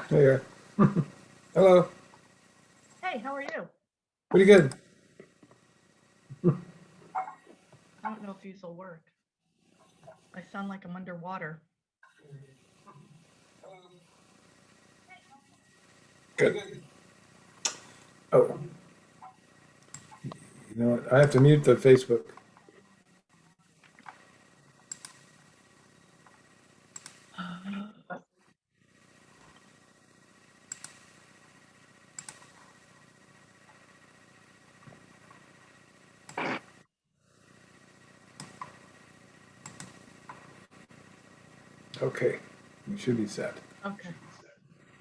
There you are. Hello. Hey, how are you? Pretty good. I don't know if these will work. I sound like I'm underwater. Good. Oh, you know what? I have to mute the Facebook. Okay, you should be set. Okay.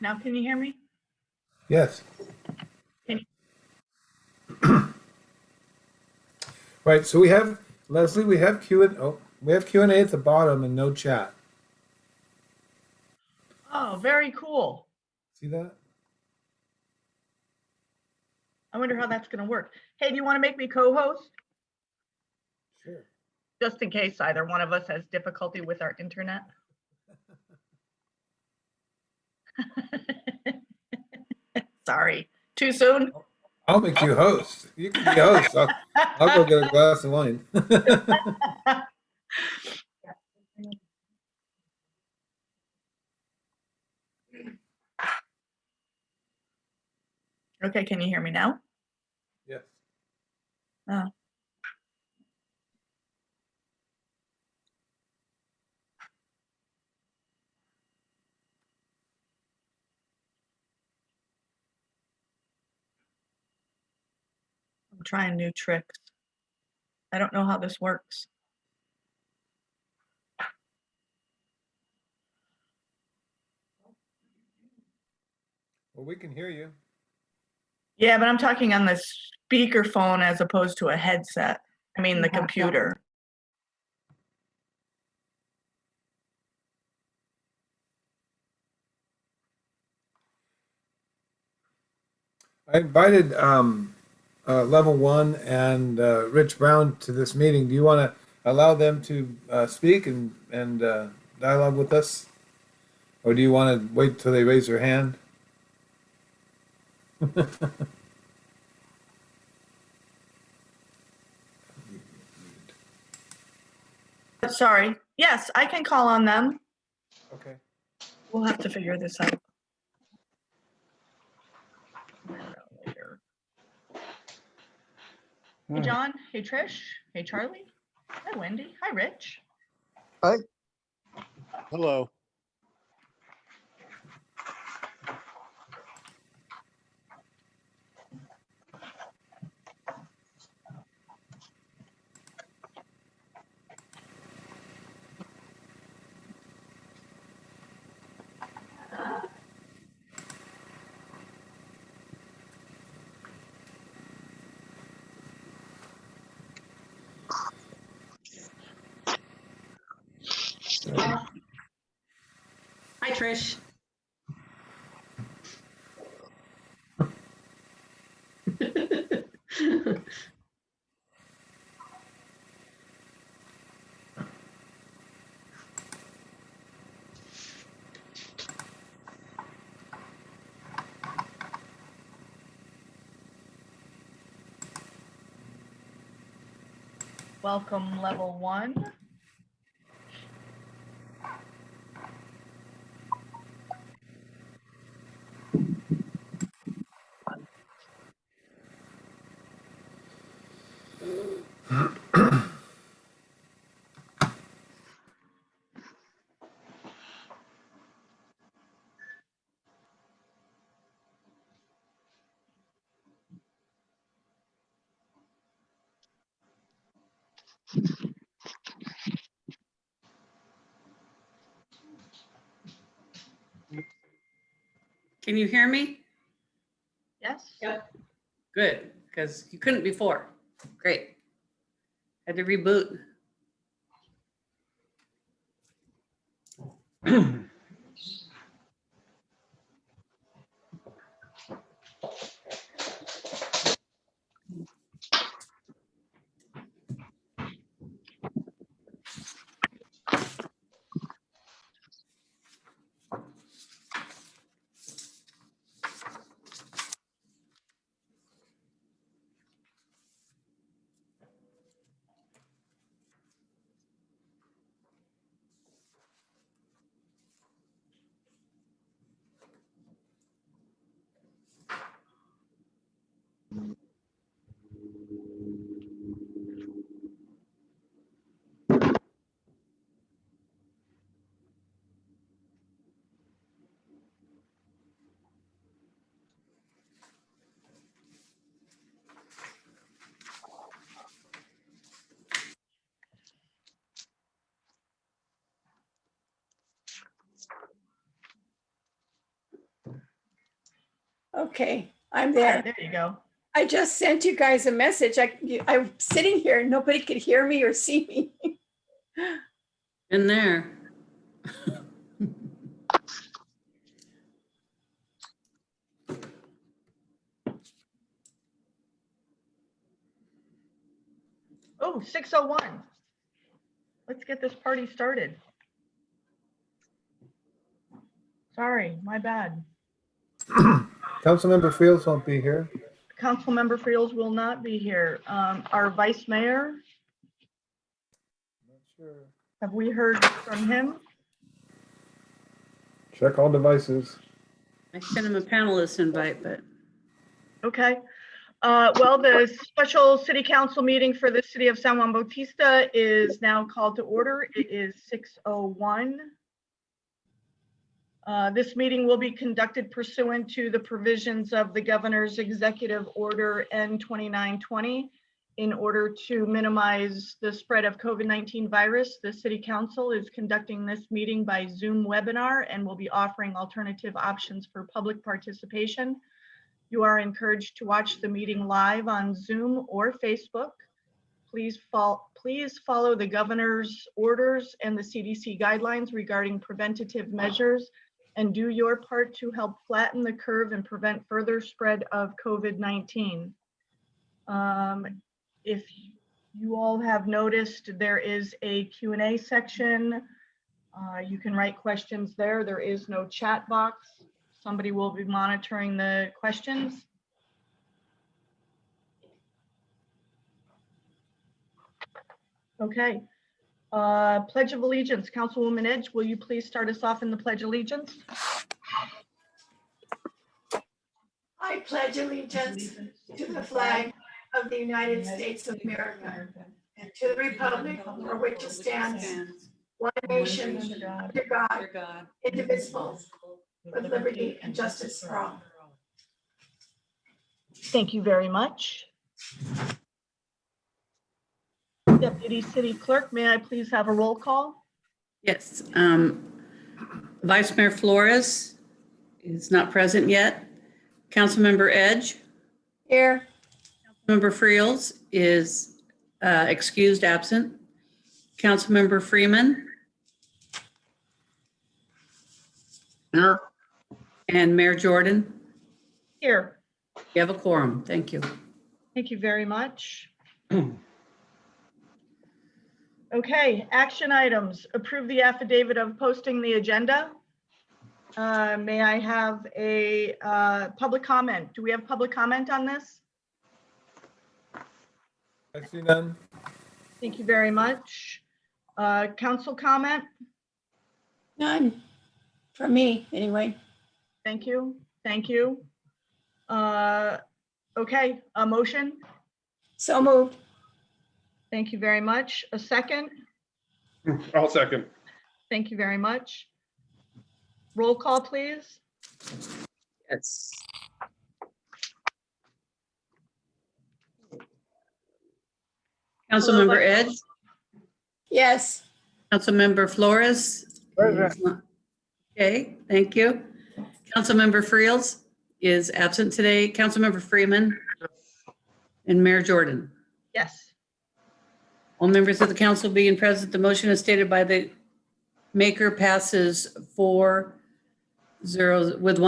Now can you hear me? Yes. Can you? Right. So we have Leslie. We have we have Q&A at the bottom and no chat. Oh, very cool. See that? I wonder how that's going to work. Hey, do you want to make me co-host? Sure. Just in case either one of us has difficulty with our internet. Sorry, too soon? I'll make you host. You can be host. I'll go get a glass of wine. Okay, can you hear me now? Yes. Oh. I'm trying new tricks. I don't know how this works. Well, we can hear you. Yeah, but I'm talking on the speakerphone as opposed to a headset. I mean, the computer. I invited Level One and Rich Brown to this meeting. Do you want to allow them to speak and dialogue with us, or do you want to wait till they raise their hand? Sorry. Yes, I can call on them. Okay. We'll have to figure this out later. Hey, John. Hey, Trish. Hey, Charlie. Hi, Wendy. Hi, Rich. Hi. Hello. Hi, Trish. Welcome, Level One. Can you hear me? Yes? Yep. Good, because you couldn't before. Great. Had to reboot. Okay, I'm There there. you go. I just sent you guys a message. I'm sitting here, and nobody could hear me or see me. In there. Oh, 6:01. Let's get this party started. Sorry, my bad. Councilmember Fields won't be here. Councilmember Friels will not be here. Our vice mayor, Not sure. have we heard from him? Check all devices. I sent him a panelist invite, but Okay. Well, the special city council meeting for the city of San Juan Bautista is now called to order. It is 6:01. This meeting will be conducted pursuant to the provisions of the governor's executive order N2920. In order to minimize the spread of COVID-19 virus, the city council is conducting this meeting by Zoom webinar and will be offering alternative options for public participation. You are encouraged to watch the meeting live on Zoom or Facebook. Please follow the governor's orders and the CDC guidelines regarding preventative measures and do your part to help flatten the curve and prevent further spread of COVID-19. If you all have noticed, there is a Q&A section. You can write questions there. There is no chat box. Somebody will be monitoring the questions. Okay. Pledge of Allegiance. Councilwoman Edge, will you please start us off in the Pledge of Allegiance? I pledge allegiance to the flag of the United States of America and to the republic for which it stands, one nation, under God, indivisible, with liberty and justice for all. Thank you very much. Deputy City Clerk, may I please have a roll call? yes. Vice Mayor Flores is not present yet. Councilmember Edge, Here, Member Friels is excused absent. Councilmember Freeman Here. and Mayor Jordan. Here. You have a quorum. Thank you. Thank you very much. Okay, action items. Approve the affidavit of posting the agenda. May I have a public comment? Do we have public comment on this? I see none. Thank you very much. Council comment? none, for me, anyway. Thank you. Thank you. Okay, a motion? So moved. Thank you very much. A second? I'll second. Thank you very much. Roll call, please. Yes. Councilmember Edge, Yes, Councilmember Flores. Okay, thank you. Councilmember Friels is absent today. Councilmember Freeman and Mayor Jordan. Yes. All members of the council being present, the motion as stated by the maker passes 4-0 with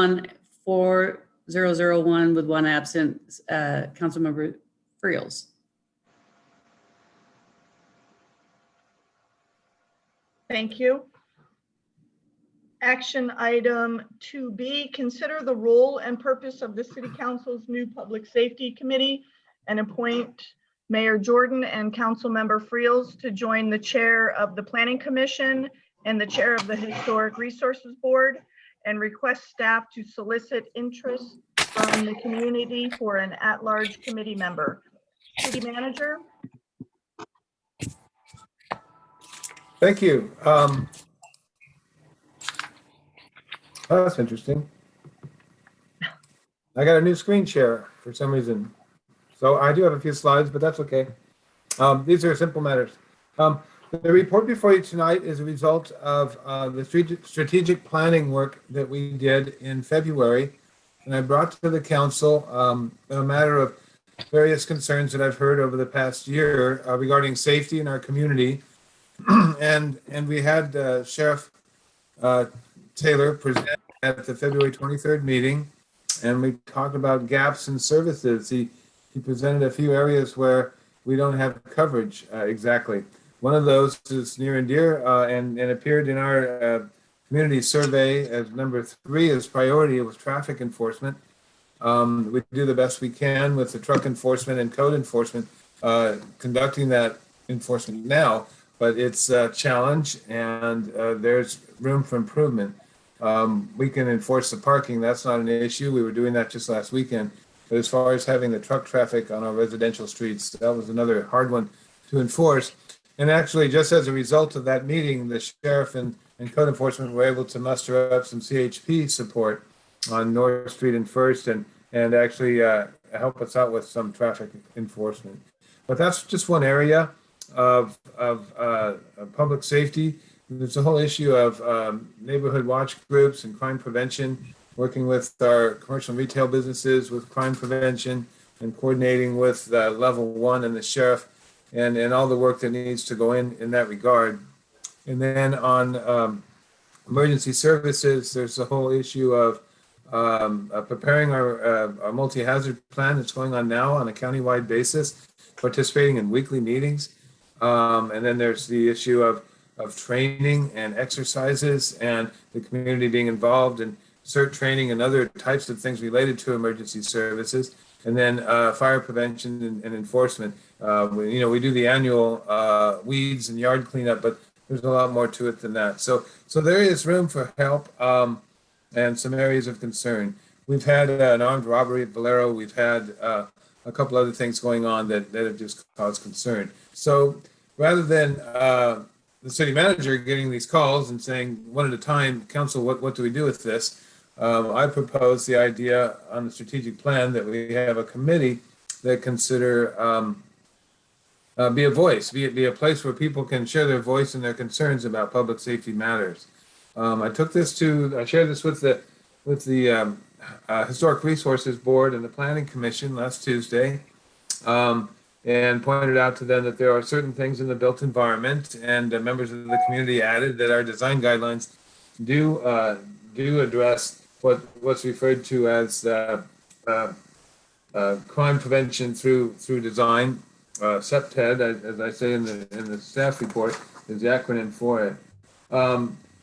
4001 with one absent, Councilmember Friels. Thank you. Action item 2B, consider the role and purpose of the City Council's new Public Safety Committee and appoint Mayor Jordan and Councilmember Friels to join the Chair of the Planning Commission and the Chair of the Historic Resources Board, and request staff to solicit interest from the community for an at-large committee member. City Manager? Thank you. Oh, that's interesting. I got a new screen share for some reason. So I do have a few slides, but that's okay. These are simple matters. The report before you tonight is a result of the strategic planning work that we did in February and I brought to the council a matter of various concerns that I've heard over the past year regarding safety in our community. And we had Sheriff Taylor present at the February 23rd meeting, and we talked about gaps in services. He presented a few areas where we don't have coverage exactly. One of those is near and dear and appeared in our community survey as number 3 as priority. It was traffic enforcement. We do the best we can with the truck enforcement and code enforcement, conducting that enforcement now, but it's a challenge and there's room for improvement. We can enforce the parking, that's not an issue. We were doing that just last weekend. But as far as having the truck traffic on our residential streets, that was another hard one to enforce. And actually, just as a result of that meeting, the sheriff and code enforcement were able to muster up some CHP support on North Street and First and actually help us out with some traffic enforcement. But that's just one area of public safety. There's a whole issue of neighborhood watch groups and crime prevention, working with our commercial and retail businesses with crime prevention and coordinating with level 1 and the sheriff and all the work that needs to go in that regard. And then on emergency services, there's the whole issue of preparing our multi-hazard plan that's going on now on a countywide basis, participating in weekly meetings. And then there's the issue of training and exercises and the community being involved in CERT training and other types of things related to emergency services. And then fire prevention and enforcement. We do the annual weeds and yard cleanup, but there's a lot more to it than that. So there is room for help and some areas of concern. We've had an armed robbery at Valero. We've had a couple other things going on that have just caused concern. So rather than the city manager getting these calls and saying one at a time, council, what do we do with this? I propose the idea on the strategic plan that we have a committee that consider be a voice, be a place where people can share their voice and their concerns about public safety matters. I shared this with the Historic Resources Board and the Planning Commission last Tuesday, and pointed out to them that there are certain things in the built environment, and members of the community added that our design guidelines do address what's referred to as crime prevention through design. CPTED, as I say in the staff report, is the acronym for it.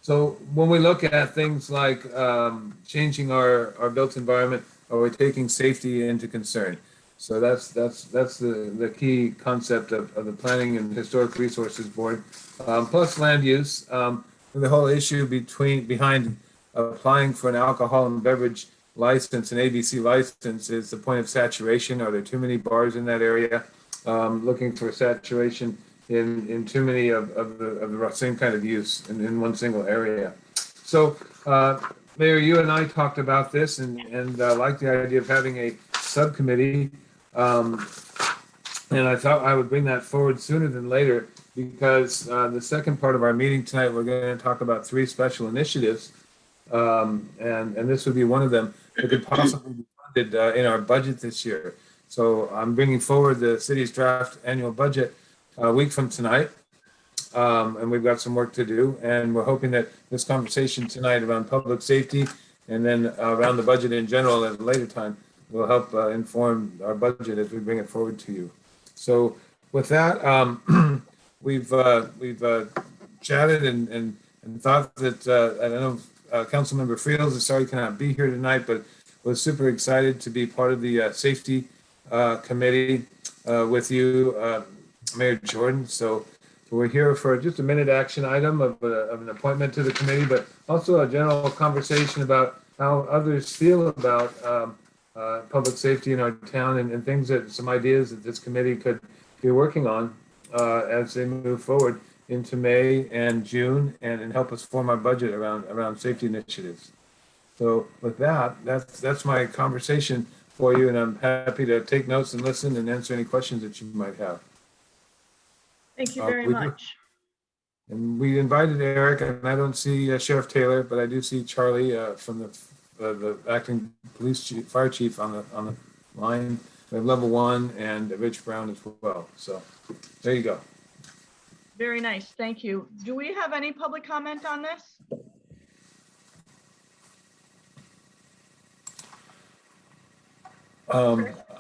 So when we look at things like changing our built environment, are we taking safety into concern? So that's the key concept of the Planning and Historic Resources Board, plus land use. The whole issue behind applying for an alcohol and beverage license, an ABC license, is the point of saturation. Are there too many bars in that area? Looking for saturation in too many of the same kind of use in one single area. So, Mayor, you and I talked about this and like the idea of having a subcommittee. And I thought I would bring that forward sooner than later because the second part of our meeting tonight, we're going to talk about 3 special initiatives. And this would be one of them that could possibly be funded in our budget this year. So I'm bringing forward the city's draft annual budget a week from tonight. And we've got some work to do. And we're hoping that this conversation tonight around public safety and then around the budget in general at a later time will help inform our budget as we bring it forward to you. So with that, we've chatted and thought that I don't know Councilmember Friels is sorry he cannot be here tonight, but was super excited to be part of the safety committee with you, Mayor Jordan. So we're here for just a minute action item of an appointment to the committee, but also a general conversation about how others feel about public safety in our town and things some ideas that this committee could be working on as they move forward into May and June and help us form our budget around safety initiatives. So with that's my conversation for you, and I'm happy to take notes and listen and answer any questions that you might have. Thank you very much. And we invited Eric, and I don't see Sheriff Taylor, but I do see Charlie from the acting police chief, fire chief on the line. We have level one and Rich Brown as well. So there you go. Very nice, thank you. Do we have any public comment on this?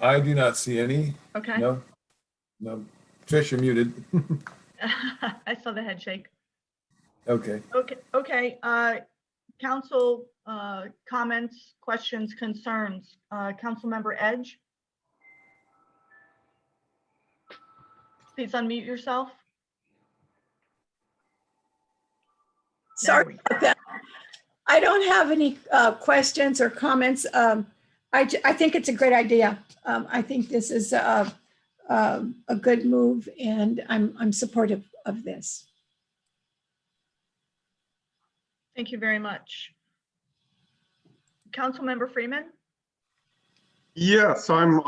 I do not see any. Okay. No. Trish, you're muted. I saw the head shake. Okay. Okay, council comments, questions, concerns. Councilmember Edge? Please unmute yourself. Sorry about that. I don't have any questions or comments. I think it's a great idea. I think this is a good move, and I'm supportive of this. Thank you very much. Councilmember Freeman? Yes, I'm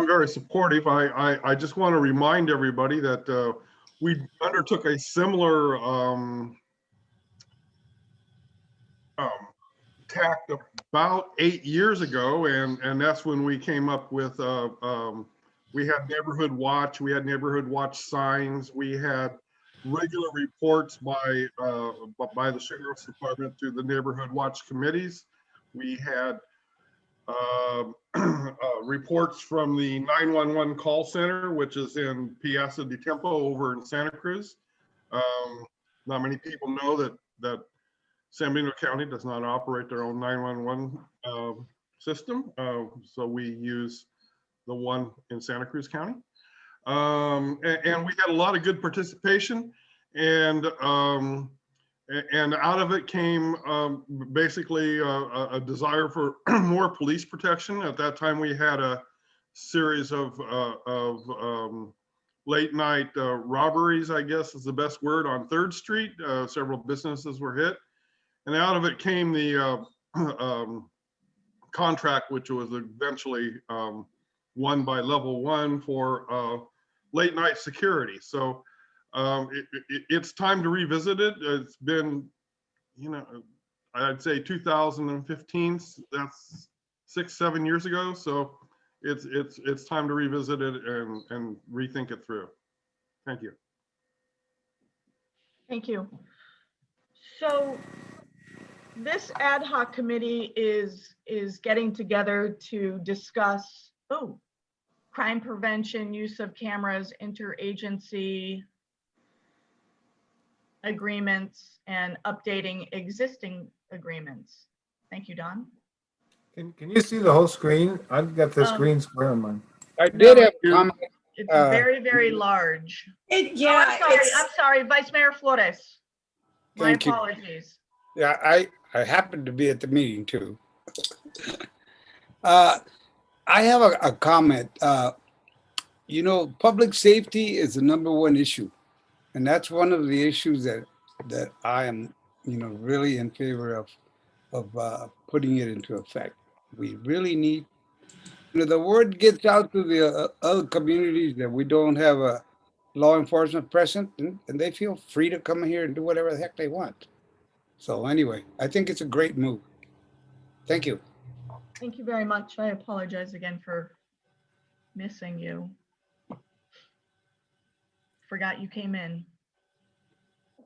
very supportive. I just want to remind everybody that we undertook a similar tact about 8 years ago, and that's when we came up with we had neighborhood watch, signs, we had regular reports by the sheriff's department to the neighborhood watch committees. We had reports from the 911 call center, which is in Piazza di Tempo over in Santa Cruz. Not many people know that San Bernardino County does not operate their own 911 system, so we use the one in Santa Cruz County. And we had a lot of good participation, and out of it came basically a desire for more police protection. At that time, we had a series of late night robberies, I guess is the best word, on 3rd Street. Several businesses were hit. And out of it came the contract, which was eventually won by Level One for late night security. So it's time to revisit it. It's been, I'd say 2015. That's 6-7 years ago. So it's time to revisit it and rethink it through. Thank you. Thank you. So this ad hoc committee is getting together to discuss, crime prevention, use of cameras, interagency agreements, and updating existing agreements. Thank you, Don. Can you see the whole screen? I've got this Um, green square on mine. I did No, have a comment. It's Uh, very, very large. Yeah, I'm sorry, Vice Mayor Flores. My Thank you. apologies. Yeah, I happened to be at the meeting too. I have a comment. Public safety is the #1 issue. And that's one of the issues that I am, really in favor of putting it into effect. We really need, the word gets out to the other communities that we don't have a law enforcement present, and they feel free to come here and do whatever the heck they want. So anyway, I think it's a great move. Thank you. Thank you very much. I apologize again for missing you. Forgot you came in.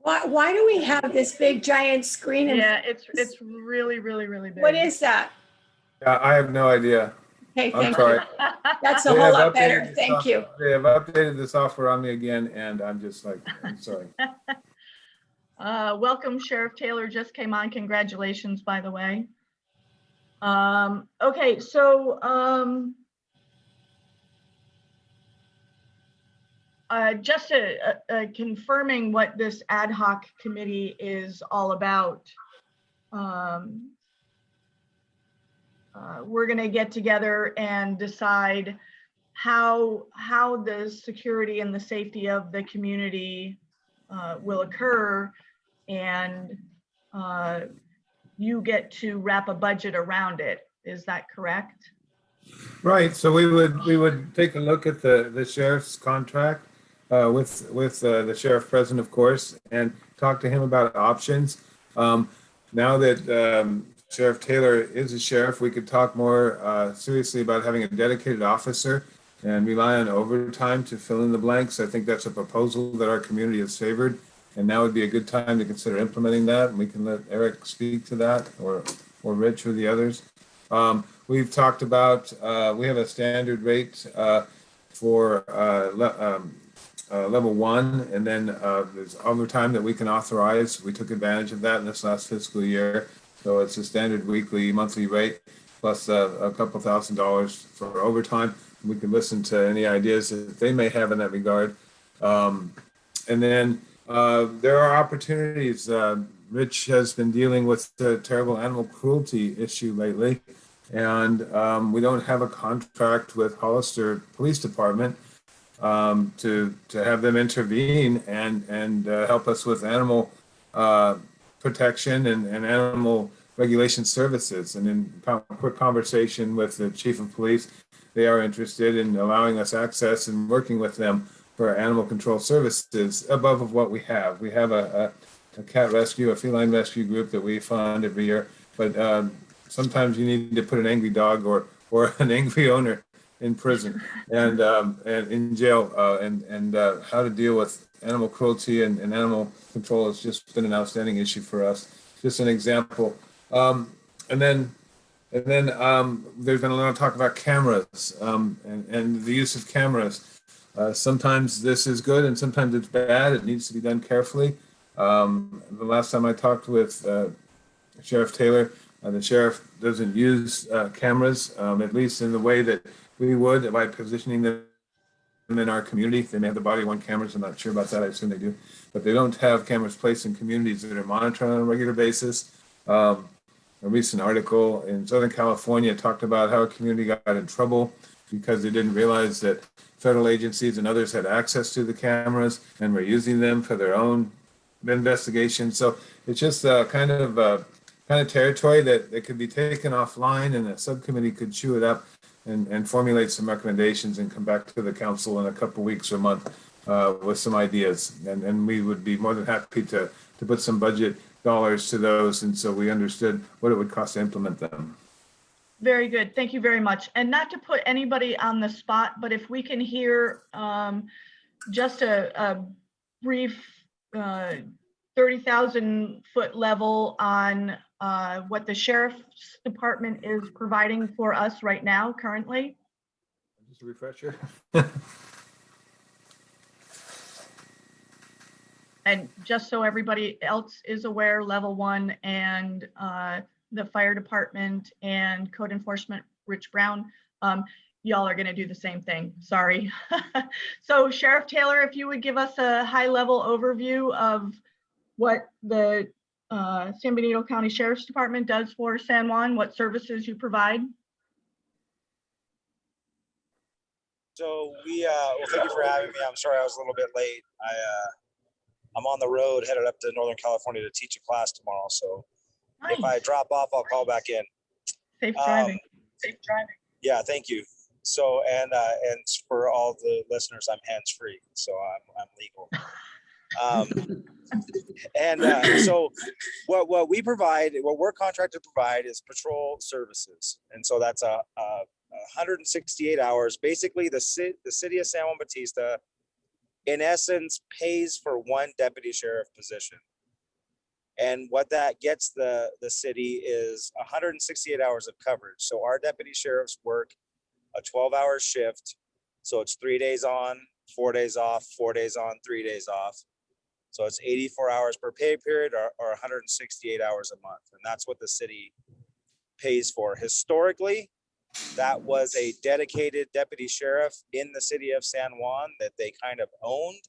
why do we have this big giant screen? Yeah, it's really, really, really big. What is that? Yeah, I have no idea. Okay, I'm thank sorry. you. That's a They whole have lot updated better. the Thank you. They have updated the software on me again, and I'm just like, I'm sorry. Welcome, Sheriff Taylor just came on. Congratulations, by the way. Okay, so just confirming what this ad hoc committee is all about. We're going to get together and decide how the security and the safety of the community will occur, and you get to wrap a budget around it. Is that correct? Right, so we would take a look at the sheriff's contract with the sheriff present, of course, and talk to him about options. Now that Sheriff Taylor is a sheriff, we could talk more seriously about having a dedicated officer and rely on overtime to fill in the blanks. I think that's a proposal that our community has favored. And now would be a good time to consider implementing that. And we can let Eric speak to that, or Rich or the others. We've talked about, we have a standard rate for level one, and then there's overtime that we can authorize. We took advantage of that in this last fiscal year. So it's a standard weekly, monthly rate plus a couple $1,000s for overtime. We can listen to any ideas that they may have in that regard. And then there are opportunities. Rich has been dealing with the terrible animal cruelty issue lately, and we don't have a contract with Hollister Police Department to have them intervene and help us with animal protection and animal regulation services. And in quick conversation with the chief of police, they are interested in allowing us access and working with them for animal control services above of what we have. We have a cat rescue, a feline rescue group that we fund every year, but sometimes you need to put an angry dog or an angry owner in prison and in jail, and how to deal with animal cruelty and animal control has just been an outstanding issue for us. Just an example. And then there's been a lot of talk about cameras and the use of cameras. Sometimes this is good and sometimes it's bad. It needs to be done carefully. The last time I talked with Sheriff Taylor, the sheriff doesn't use cameras, at least in the way that we would by positioning them in our community. They may have the body-worn cameras. I'm not sure about that. I assume they do. But they don't have cameras placed in communities that are monitored on a regular basis. A recent article in Southern California talked about how a community got in trouble because they didn't realize that federal agencies and others had access to the cameras and were using them for their own investigation. So it's just kind of territory that could be taken offline, and a subcommittee could chew it up and formulate some recommendations and come back to the council in a couple weeks or month with some ideas. And we would be more than happy to put some budget dollars to those, and so we understood what it would cost to implement them. Very good. Thank you very much. And not to put anybody on the spot, but if we can hear just a brief 30,000 foot level on what the sheriff's department is providing for us right now, currently. Just a refresher. And just so everybody else is aware, level one and the fire department and code enforcement, Rich Brown, y'all are going to do the same thing. Sorry. So Sheriff Taylor, if you would give us a high level overview of what the San Benito County Sheriff's Department does for San Juan, what services you provide. So well, thank you for having me. I'm sorry I was a little bit late. I'm on the road headed up to Northern California to teach a class tomorrow. So Nice. if I drop off, I'll call back in. Safe driving. Safe driving. Yeah, thank you. So, and for all the listeners, I'm hands-free, so I'm legal. So what we provide, what we're contracted to provide is patrol services. And so that's 168 hours. Basically the city of San Juan Bautista, in essence, pays for one deputy sheriff position. And what that gets the city is 168 hours of coverage. So our deputy sheriffs work a 12-hour shift. So it's 3 days on, 4 days off, 4 days on, 3 days off. So it's 84 hours per pay period or 168 hours a month. And that's what the city pays for. Historically, that was a dedicated deputy sheriff in the city of San Juan that they kind of owned.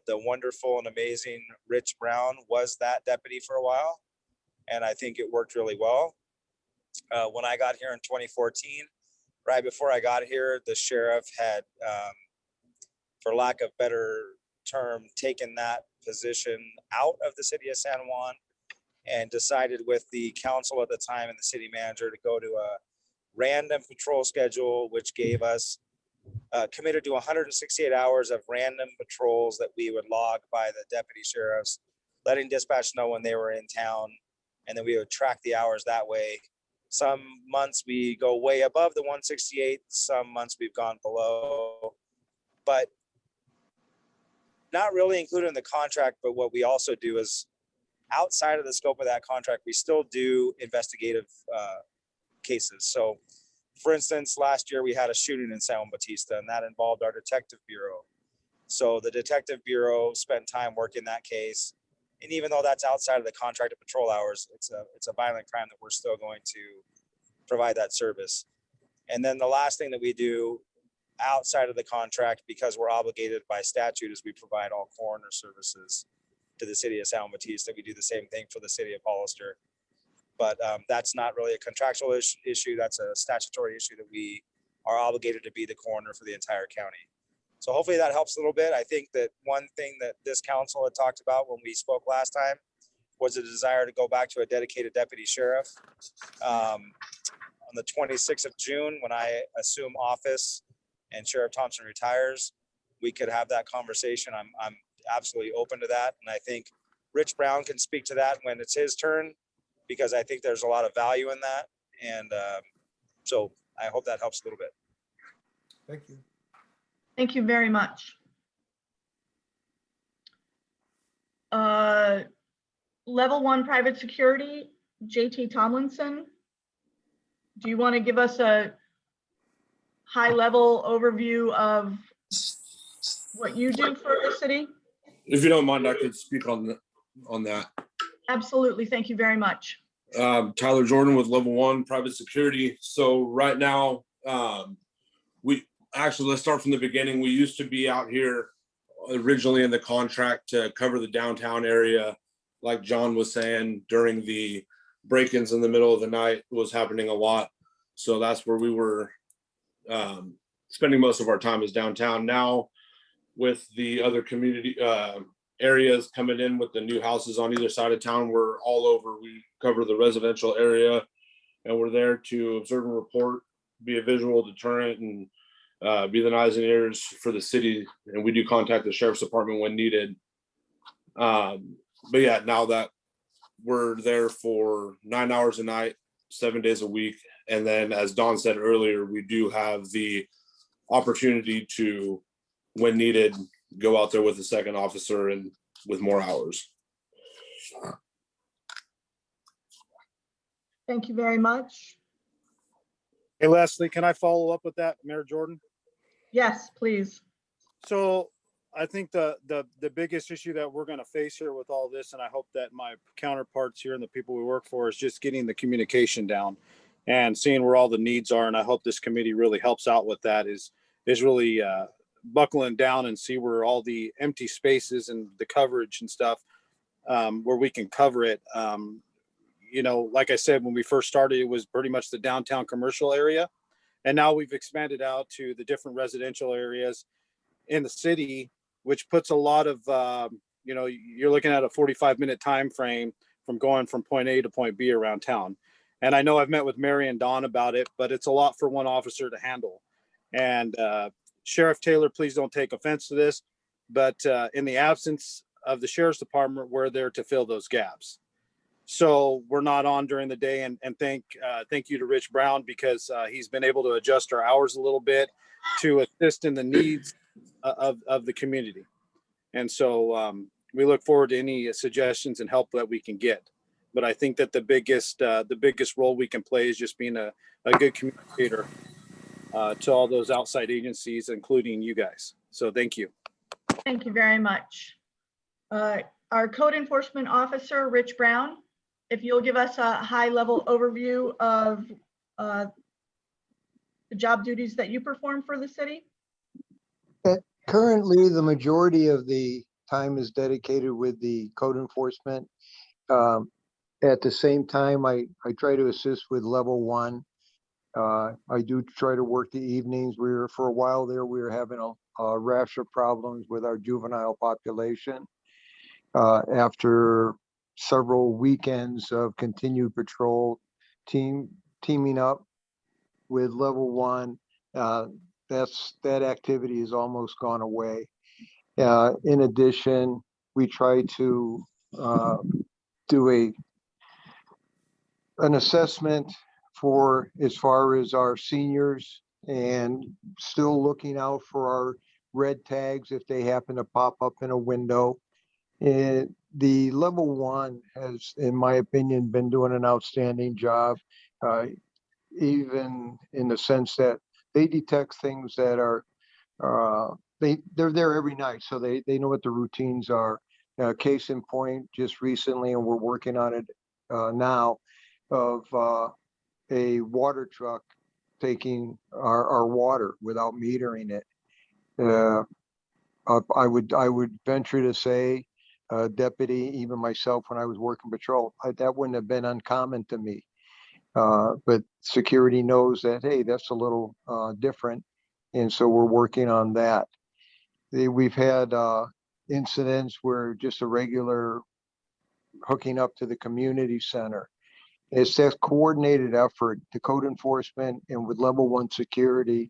The wonderful and amazing Rich Brown was that deputy for a while. And I think it worked really well. When I got here in 2014, right before I got here, the sheriff had, for lack of better term, taken that position out of the city of San Juan and decided with the council at the time and the city manager to go to a random patrol schedule, which gave us committed to 168 hours of random patrols that we would log by the deputy sheriffs, letting dispatch know when they were in town and then we would track the hours that way. Some months we go way above the 168, some months we've gone below, but not really included in the contract. But what we also do is outside of the scope of that contract, we still do investigative cases. So for instance, last year we had a shooting in San Juan Bautista, and that involved our detective bureau. So the detective bureau spent time working that case. And even though that's outside of the contracted patrol hours, it's a violent crime that we're still going to provide that service. And then the last thing that we do outside of the contract, because we're obligated by statute, is we provide all coroner services to the city of San Juan Bautista. We do the same thing for the city of Hollister. But that's not really a contractual issue. That's a statutory issue that we are obligated to be the coroner for the entire county. So hopefully that helps a little bit. I think that one thing that this council had talked about when we spoke last time was a desire to go back to a dedicated deputy sheriff. On the 26th of June, when I assume office and Sheriff Thompson retires, we could have that conversation. I'm absolutely open to that. And I think Rich Brown can speak to that when it's his turn, because I think there's a lot of value in that. And so I hope that helps a little bit. Thank you. Thank you very much. Level 1 private security, JT Tomlinson. Do you want to give us a high-level overview of what you do for the city? If you don't mind, I could speak on that. Absolutely. Thank you very much. Tyler Jordan with Level 1 Private Security. So right now, let's start from the beginning. We used to be out here originally in the contract to cover the downtown area. Like John was saying, during the break-ins in the middle of the night was happening a lot. So that's where we were spending most of our time, is downtown. Now with the other community areas coming in with the new houses on either side of town, we're all over. We cover the residential area, and we're there to observe and report, be a visual deterrent, and be the eyes and ears for the city. And we do contact the sheriff's department when needed. But yeah, now that we're there for 9 hours a night, 7 days a week. And then, as Don said earlier, we do have the opportunity to, when needed, go out there with a second officer and with more hours. Thank you very much. Hey, Leslie, can I follow up with that, Mayor Jordan? Yes, please. So I think the biggest issue that we're going to face here with all this, and I hope that my counterparts here and the people we work for, is just getting the communication down and seeing where all the needs are. And I hope this committee really helps out with that, is really buckling down and see where all the empty spaces and the coverage and stuff, where we can cover it. Like I said, when we first started, it was pretty much the downtown commercial area. And now we've expanded out to the different residential areas in the city, which puts a lot of, you're looking at a 45-minute time frame from going from point A to point B around town. And I know I've met with Mary and Don about it, but it's a lot for one officer to handle. And Sheriff Taylor, please don't take offense to this, but in the absence of the sheriff's department, we're there to fill those gaps. So we're not on during the day, and thank you to Rich Brown, because he's been able to adjust our hours a little bit to assist in the needs of the community. And so we look forward to any suggestions and help that we can get. But I think that the biggest role we can play is just being a good communicator to all those outside agencies, including you guys. So thank you. Thank you very much. Our code enforcement officer, Rich Brown, if you'll give us a high-level overview of the job duties that you perform for the city. Currently, the majority of the time is dedicated with the code enforcement. At the same time, I try to assist with level 1. I do try to work the evenings. For a while there, we were having a rash of problems with our juvenile population. After several weekends of continued patrol, teaming up with level 1, that activity has almost gone away. In addition, we try to do an assessment for as far as our seniors and still looking out for our red tags if they happen to pop up in a window. And the level one has, in my opinion, been doing an outstanding job, even in the sense that they detect things that are, they're there every night, so they know what the routines are. Case in point, just recently, and we're working on it now, of a water truck taking our water without metering it. I would venture to say, deputy, even myself, when I was working patrol, that wouldn't have been uncommon to me. But security knows that, hey, that's a little different. And so we're working on that. We've had incidents where just a regular hooking up to the community center. It's that coordinated effort, the code enforcement and with level one security.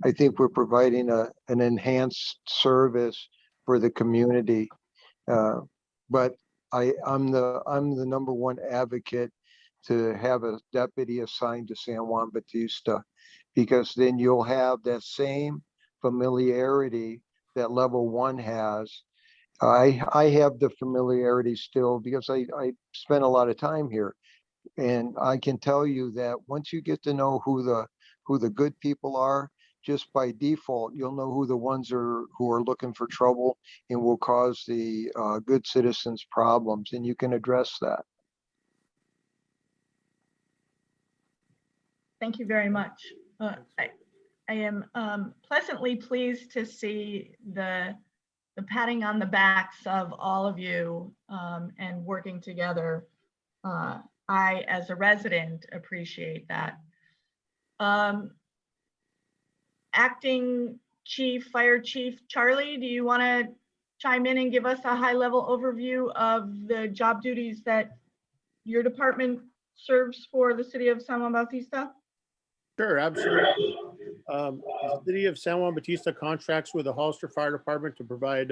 I think we're providing an enhanced service for the community. But I'm the number one advocate to have a deputy assigned to San Juan Bautista, because then you'll have that same familiarity that level one has. I have the familiarity still because I spent a lot of time here. And I can tell you that once you get to know who the good people are, just by default, you'll know who the ones are who are looking for trouble and will cause the good citizens problems, and you can address that. Thank you very much. I am pleasantly pleased to see the patting on the backs of all of you and working together. I, as a resident, appreciate that. Acting Fire Chief Charlie, do you want to chime in and give us a high-level overview of the job duties that your department serves for the city of San Juan Bautista? Sure, absolutely. The city of San Juan Bautista contracts with the Hollister Fire Department to provide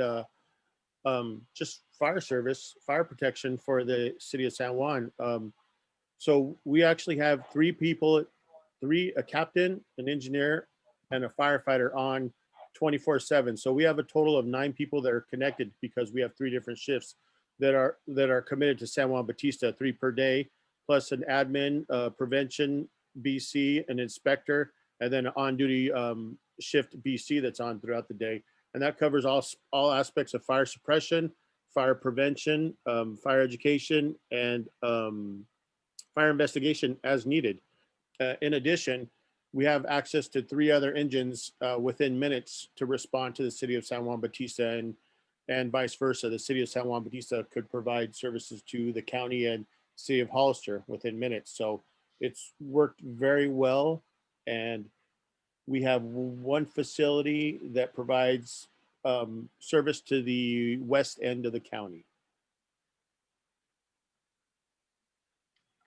just fire service, fire protection for the city of San Juan. So we actually have three people, a captain, an engineer, and a firefighter on 24/7. So we have a total of 9 people that are connected because we have 3 different shifts that are committed to San Juan Bautista, 3 per day, plus an admin, prevention BC, an inspector, and then an on-duty shift BC that's on throughout the day. And that covers all aspects of fire suppression, fire prevention, fire education, and fire investigation as needed. In addition, we have access to 3 other engines within minutes to respond to the city of San Juan Bautista, and vice versa. The city of San Juan Bautista could provide services to the county and city of Hollister within minutes. So it's worked very well. And we have one facility that provides service to the west end of the county.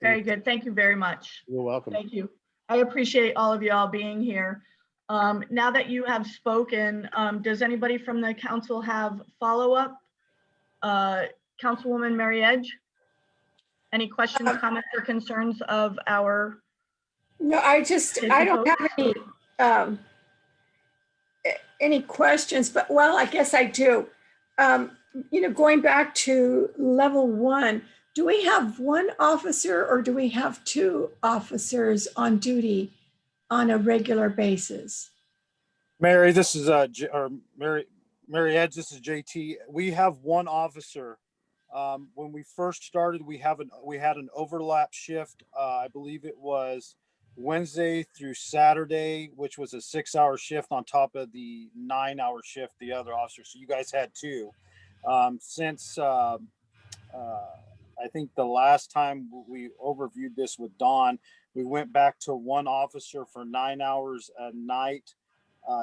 Very good. Thank you very much. You're welcome. Thank you. I appreciate all of y'all being here. Now that you have spoken, does anybody from the council have follow-up? Councilwoman Mary Edge? Any questions, comments, or concerns of our? No, I don't have any questions, but well, I guess I do. Going back to level 1, do we have 1 officer or do we have 2 officers on duty on a regular basis? Mary, this is Mary Edge, this is JT. We have 1 officer. When we first started, we had an overlap shift. I believe it was Wednesday through Saturday, which was a 6-hour shift on top of the 9-hour shift the other officer. So you guys had 2. Since I think the last time we overviewed this with Dawn, we went back to 1 officer for 9 hours a night,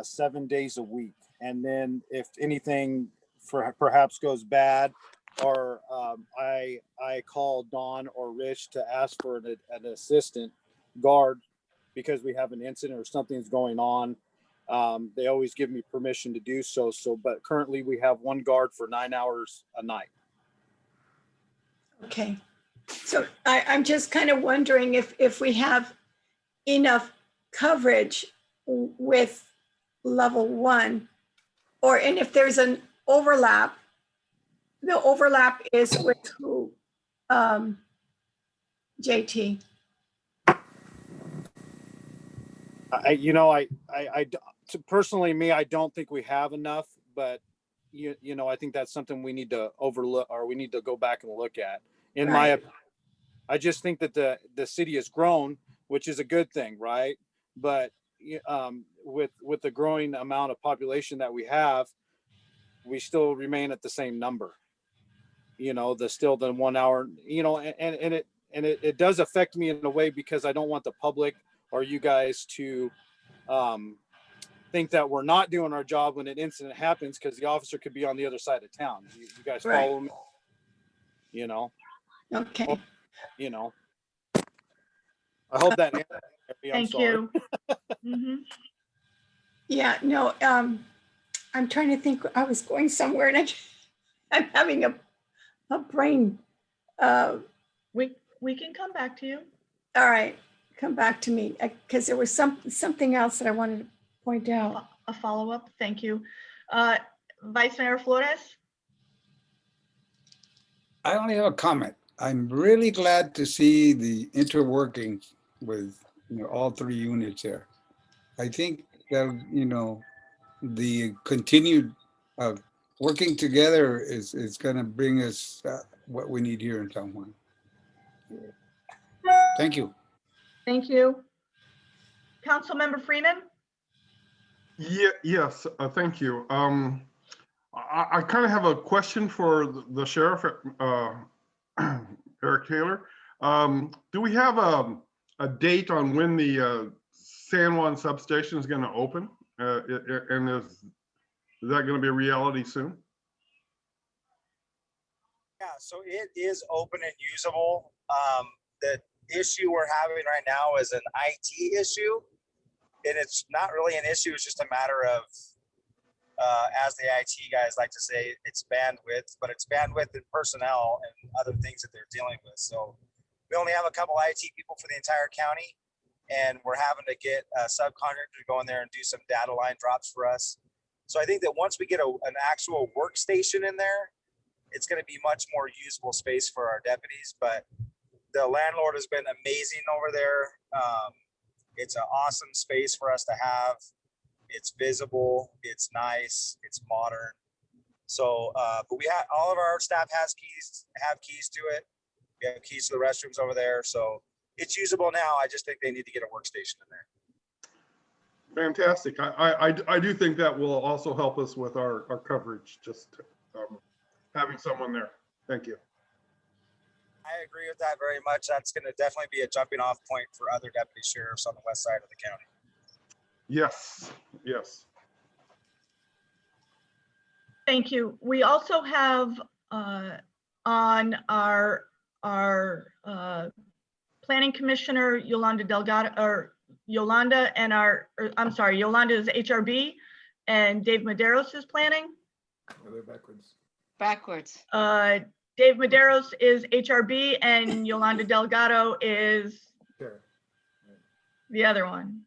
7 days a week. And then if anything perhaps goes bad, or I call Dawn or Rich to ask for an assistant guard because we have an incident or something's going on. They always give me permission to do so. But currently we have 1 guard for 9 hours a night. Okay, So I'm just kind of wondering if we have enough coverage with level one, and if there's an overlap. The overlap is with who? JT. Personally, me, I don't think we have enough, but I think that's something we need to overlook, or we need to go back and look at. Right. I just think that the city has grown, which is a good thing, right? But with the growing amount of population that we have, we still remain at the same number. The 1 hour, and it does affect me in a way, because I don't want the public or you guys to think that we're not doing our job when an incident happens, because the officer could be on the other side of town. You guys follow me? Okay. I hope that answers it. I'm Thank sorry. you. Mhm. Yeah, no, I'm trying to think, I was going somewhere and I'm having a brain, We can come back to you. all right, come back to me, because there was something else that I wanted to point out. A follow-up, thank you. Vice Mayor Flores? I only have a comment. I'm really glad to see the interworking with, all three units there. I think that, the continued working together is going to bring us what we need here in San Juan. Thank you. Thank you. Councilmember Freeman? Yes, thank you. I kind of have a question for the sheriff, Eric Taylor. Do we have a date on when the San Juan substation is going to open? And is that going to be a reality soon? Yeah, so it is open and usable. The issue we're having right now is an IT issue, and it's not really an issue. It's just a matter of, as the IT guys like to say, it's bandwidth, but it's bandwidth and personnel and other things that they're dealing with. So we only have a couple IT people for the entire county, and we're having to get a subcontractor to go in there and do some data line drops for us. So I think that once we get an actual workstation in there, it's going to be much more usable space for our deputies. But the landlord has been amazing over there. It's an awesome space for us to have. It's visible, it's nice, it's modern. So, but we have, all of our staff have keys to it. We have keys to the restrooms over there. So it's usable now. I just think they need to get a workstation in there. Fantastic. I do think that will also help us with our coverage, just having someone there. Thank you. I agree with that very much. That's going to definitely be a jumping off point for other deputy sheriffs on the west side of the county. Yes, yes. Thank you. We also have on our planning commissioner, Yolanda Delgado, or Yolanda, and Yolanda is HRB, and Dave Medeiros is planning. Oh, they're backwards. Backwards. Dave Medeiros is HRB, and Yolanda Delgado is Sure. the other one.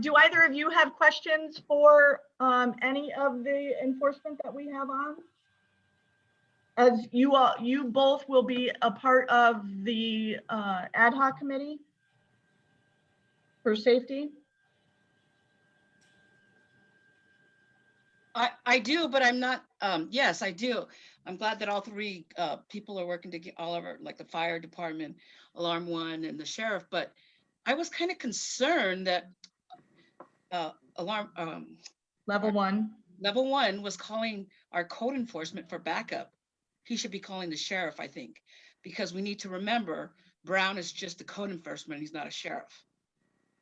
Do either of you have questions for any of the enforcement that we have on? As you both will be a part of the ad hoc committee for safety. I do, but I'm not, yes, I do. I'm glad that all three people are working to get all of our, like the fire department, alarm one, and the sheriff, but I was kind of concerned that Level one. level one was calling our code enforcement for backup. He should be calling the sheriff, I think, because we need to remember Brown is just the code enforcement. He's not a sheriff.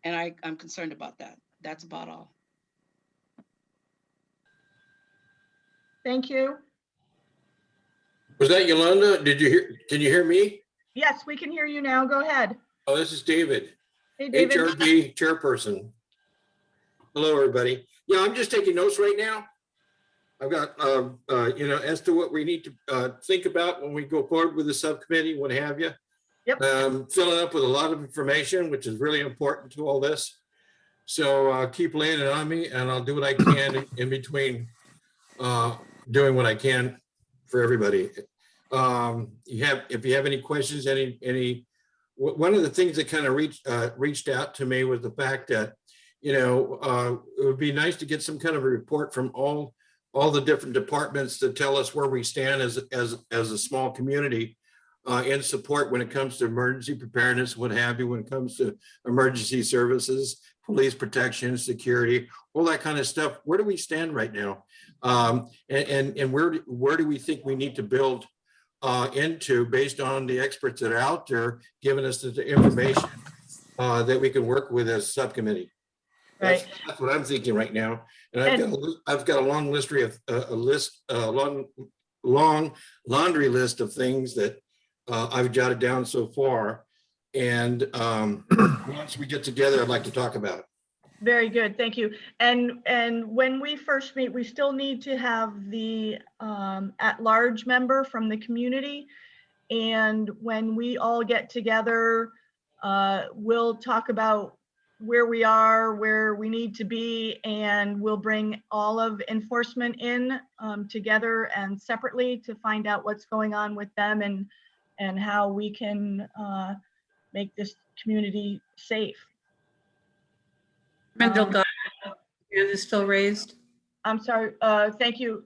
And I'm concerned about that. That's about all. Thank you. Was that Yolanda? Can you hear me? Yes, we can hear you now. Go ahead. Oh, this is David, Hey, David. HRB chairperson. Hello, everybody. Yeah, I'm just taking notes right now. I've got, as to what we need to think about when we go forward with the subcommittee, what have you. Yep. Filling up with a lot of information, which is really important to all this. So keep laying it on me and I'll do what I can in between doing what I can for everybody. If you have any questions, one of the things that kind of reached out to me was the fact that, it would be nice to get some kind of a report from all the different departments to tell us where we stand as a small community in support when it comes to emergency preparedness, what have you, when it comes to emergency services, police protection, security, all that kind of stuff. Where do we stand right now? And where do we think we need to build into based on the experts that are out there giving us the information that we can work with as a subcommittee? That's what I'm thinking right now. And I've got a long long laundry list of things that I've jotted down so far. And once we get together, I'd like to talk about it. Very good, thank you. And when we first meet, we still need to have the at-large member from the community. And when we all get together, we'll talk about where we are, where we need to be, and we'll bring all of enforcement in together and separately to find out what's going on with them and how we can make this community safe. Delgado, hand is still raised. I'm sorry, thank you.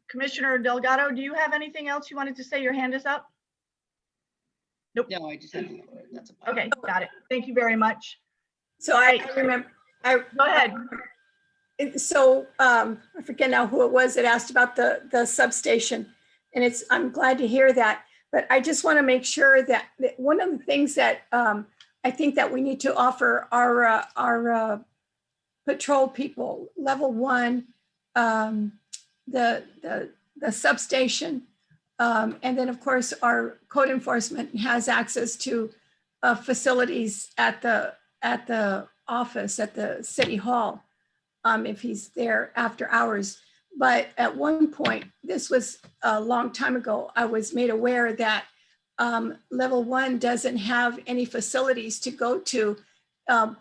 Commissioner Delgado, do you have anything else you wanted to say? Your hand is up? Nope. No, I just have. That's Okay, got it. Thank you very much. So I remember, Go ahead. so I forget now who it was that asked about the substation. And I'm glad to hear that. But I just want to make sure that one of the things that I think that we need to offer our patrol people, level 1, the substation, and then of course our code enforcement has access to facilities at the office at the city hall if he's there after hours. But at one point, this was a long time ago, I was made aware that level 1 doesn't have any facilities to go to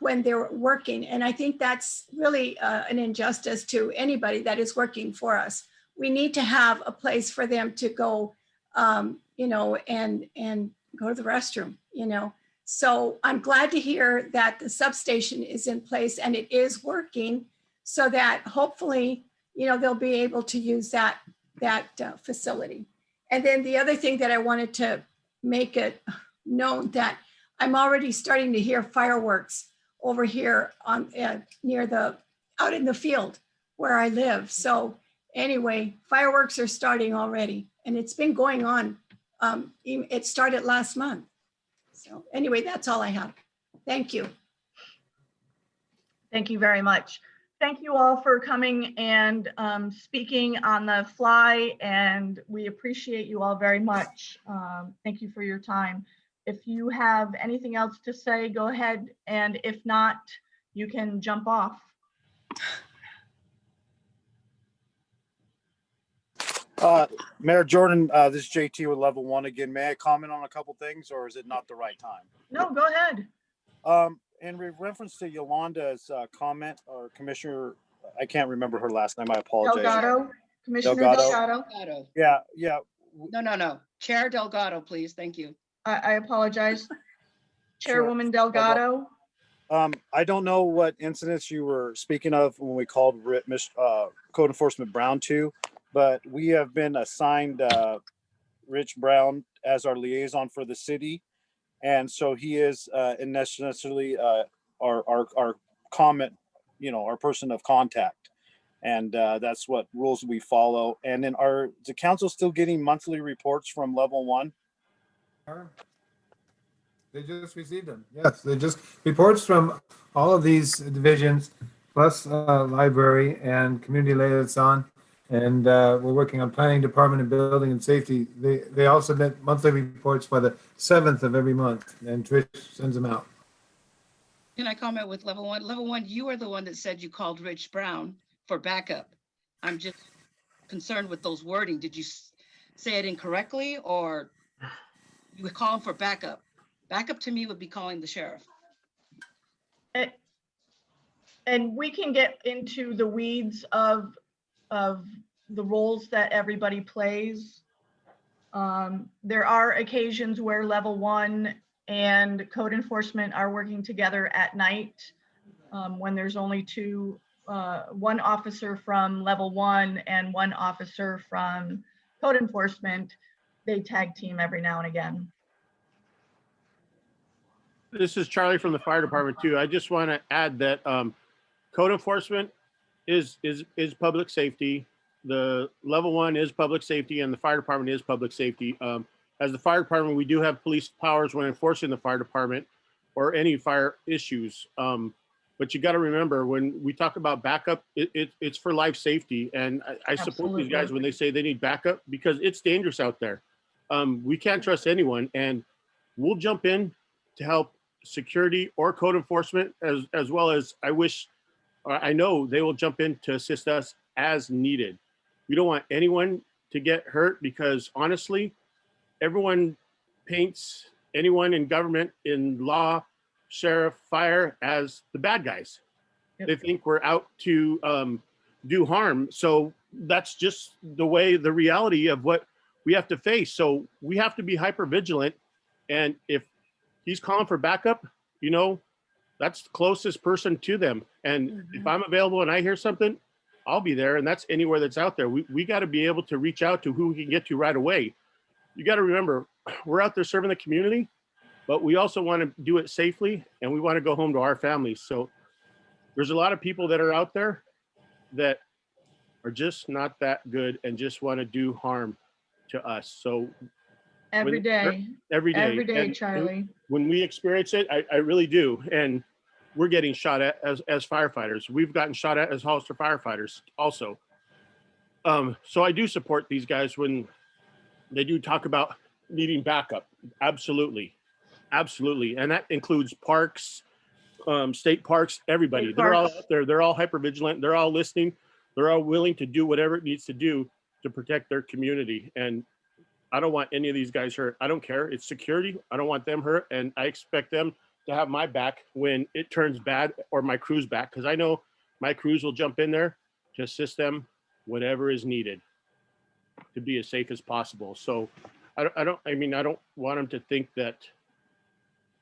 when they're working. And I think that's really an injustice to anybody that is working for us. We need to have a place for them to go, and go to the restroom, So I'm glad to hear that the substation is in place and it is working so that hopefully, they'll be able to use that facility. And then the other thing that I wanted to make it known that I'm already starting to hear fireworks over here on out in the field where I live. So anyway, fireworks are starting already and it's been going on. It started last month. So anyway, that's all I have. Thank you. Thank you very much. Thank you all for coming and speaking on the fly, and we appreciate you all very much. Thank you for your time. If you have anything else to say, go ahead, and if not, you can jump off. Mayor Jordan, this is JT with level 1 again. May I comment on a couple things or is it not the right time? No, go ahead. In reference to Yolanda's comment or Commissioner, I can't remember her last name. I apologize. Delgado, Commissioner Delgado. Delgado. Yeah. No. Chair Delgado, please. Thank you. I apologize. Sure. Chairwoman Delgado. I don't know what incidents you were speaking of when we called Code Enforcement Brown 2, but we have been assigned Rich Brown as our liaison for the city. And so he is necessarily our comment, our person of contact. And that's what rules we follow. And then the council still getting monthly reports from level 1? They just received them. Yes, they just reports from all of these divisions, plus library and community liaison. And we're working on planning department and building and safety. They all submit monthly reports by the 7th of every month, and Trish sends them out. Can I comment with level 1? Level 1, you are the one that said you called Rich Brown for backup. I'm just concerned with those wording. Did you say it incorrectly, or you were calling for backup? Backup to me would be calling the sheriff. And we can get into the weeds of the roles that everybody plays. There are occasions where level 1 and code enforcement are working together at night, when there's only one officer from level 1 and one officer from code enforcement. They tag team every now and again. This is Charlie from the fire department too. I just want to add that code enforcement is public safety. The level 1 is public safety, and the fire department is public safety. As the fire department, we do have police powers when enforcing the fire department or any fire issues. But you got to remember, when we talk about backup, it's for life safety. And I support these guys when they say they need backup, because it's dangerous out there. We can't trust anyone, and we'll jump in to help security or code enforcement, as well as I know they will jump in to assist us as needed. We don't want anyone to get hurt, because honestly, everyone paints anyone in government, in law, sheriff, fire as the bad guys. They think we're out to do harm. So that's just the reality of what we have to face. So we have to be hyper vigilant. And if he's calling for backup, that's the closest person to them. And if I'm available and I hear something, I'll be there. And that's anywhere that's out there. We got to be able to reach out to who we can get to right away. You got to remember, we're out there serving the community, but we also want to do it safely, and we want to go home to our families. So there's a lot of people that are out there that are just not that good and just want to do harm to us. So Every day, And Charlie. when we experience it, I really do. And we're getting shot at as firefighters. We've gotten shot at as Hollister firefighters also. So I do support these guys when they do talk about needing backup. Absolutely. Absolutely. And that includes parks, state parks, everybody. They're all out there. They're all hyper vigilant. They're all listening. They're all willing to do whatever it needs to do to protect their community. And I don't want any of these guys hurt. I don't care. It's security. I don't want them hurt. And I expect them to have my back when it turns bad, or my crew's back, because I know my crews will jump in there to assist them whatever is needed to be as safe as possible. So I don't want them to think that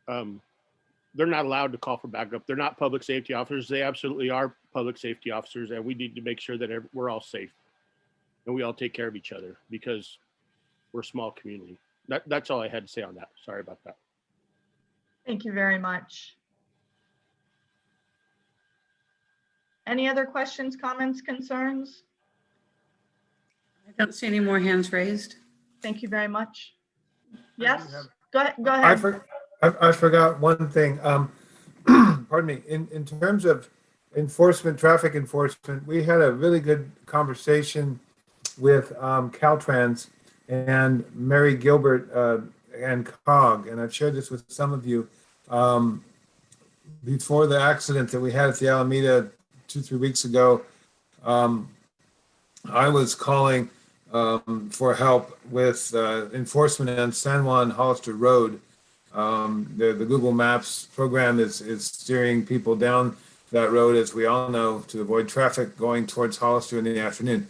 they're not allowed to call for backup. They're not public safety officers. They absolutely are public safety officers, and we need to make sure that we're all safe and we all take care of each other, because we're a small community. That's all I had to say on that. Sorry about that. Thank you very much. Any other questions, comments, concerns? I don't see any more hands raised. Thank you very much. Yes, go ahead. I forgot one thing. Pardon me. In terms of enforcement, traffic enforcement, we had a really good conversation with Caltrans and Mary Gilbert and COG, and I've shared this with some of you. Before the accident that we had at the Alameda 2-3 weeks ago, I was calling for help with enforcement on San Juan Hollister Road. The Google Maps program is steering people down that road, as we all know, to avoid traffic going towards Hollister in the afternoon.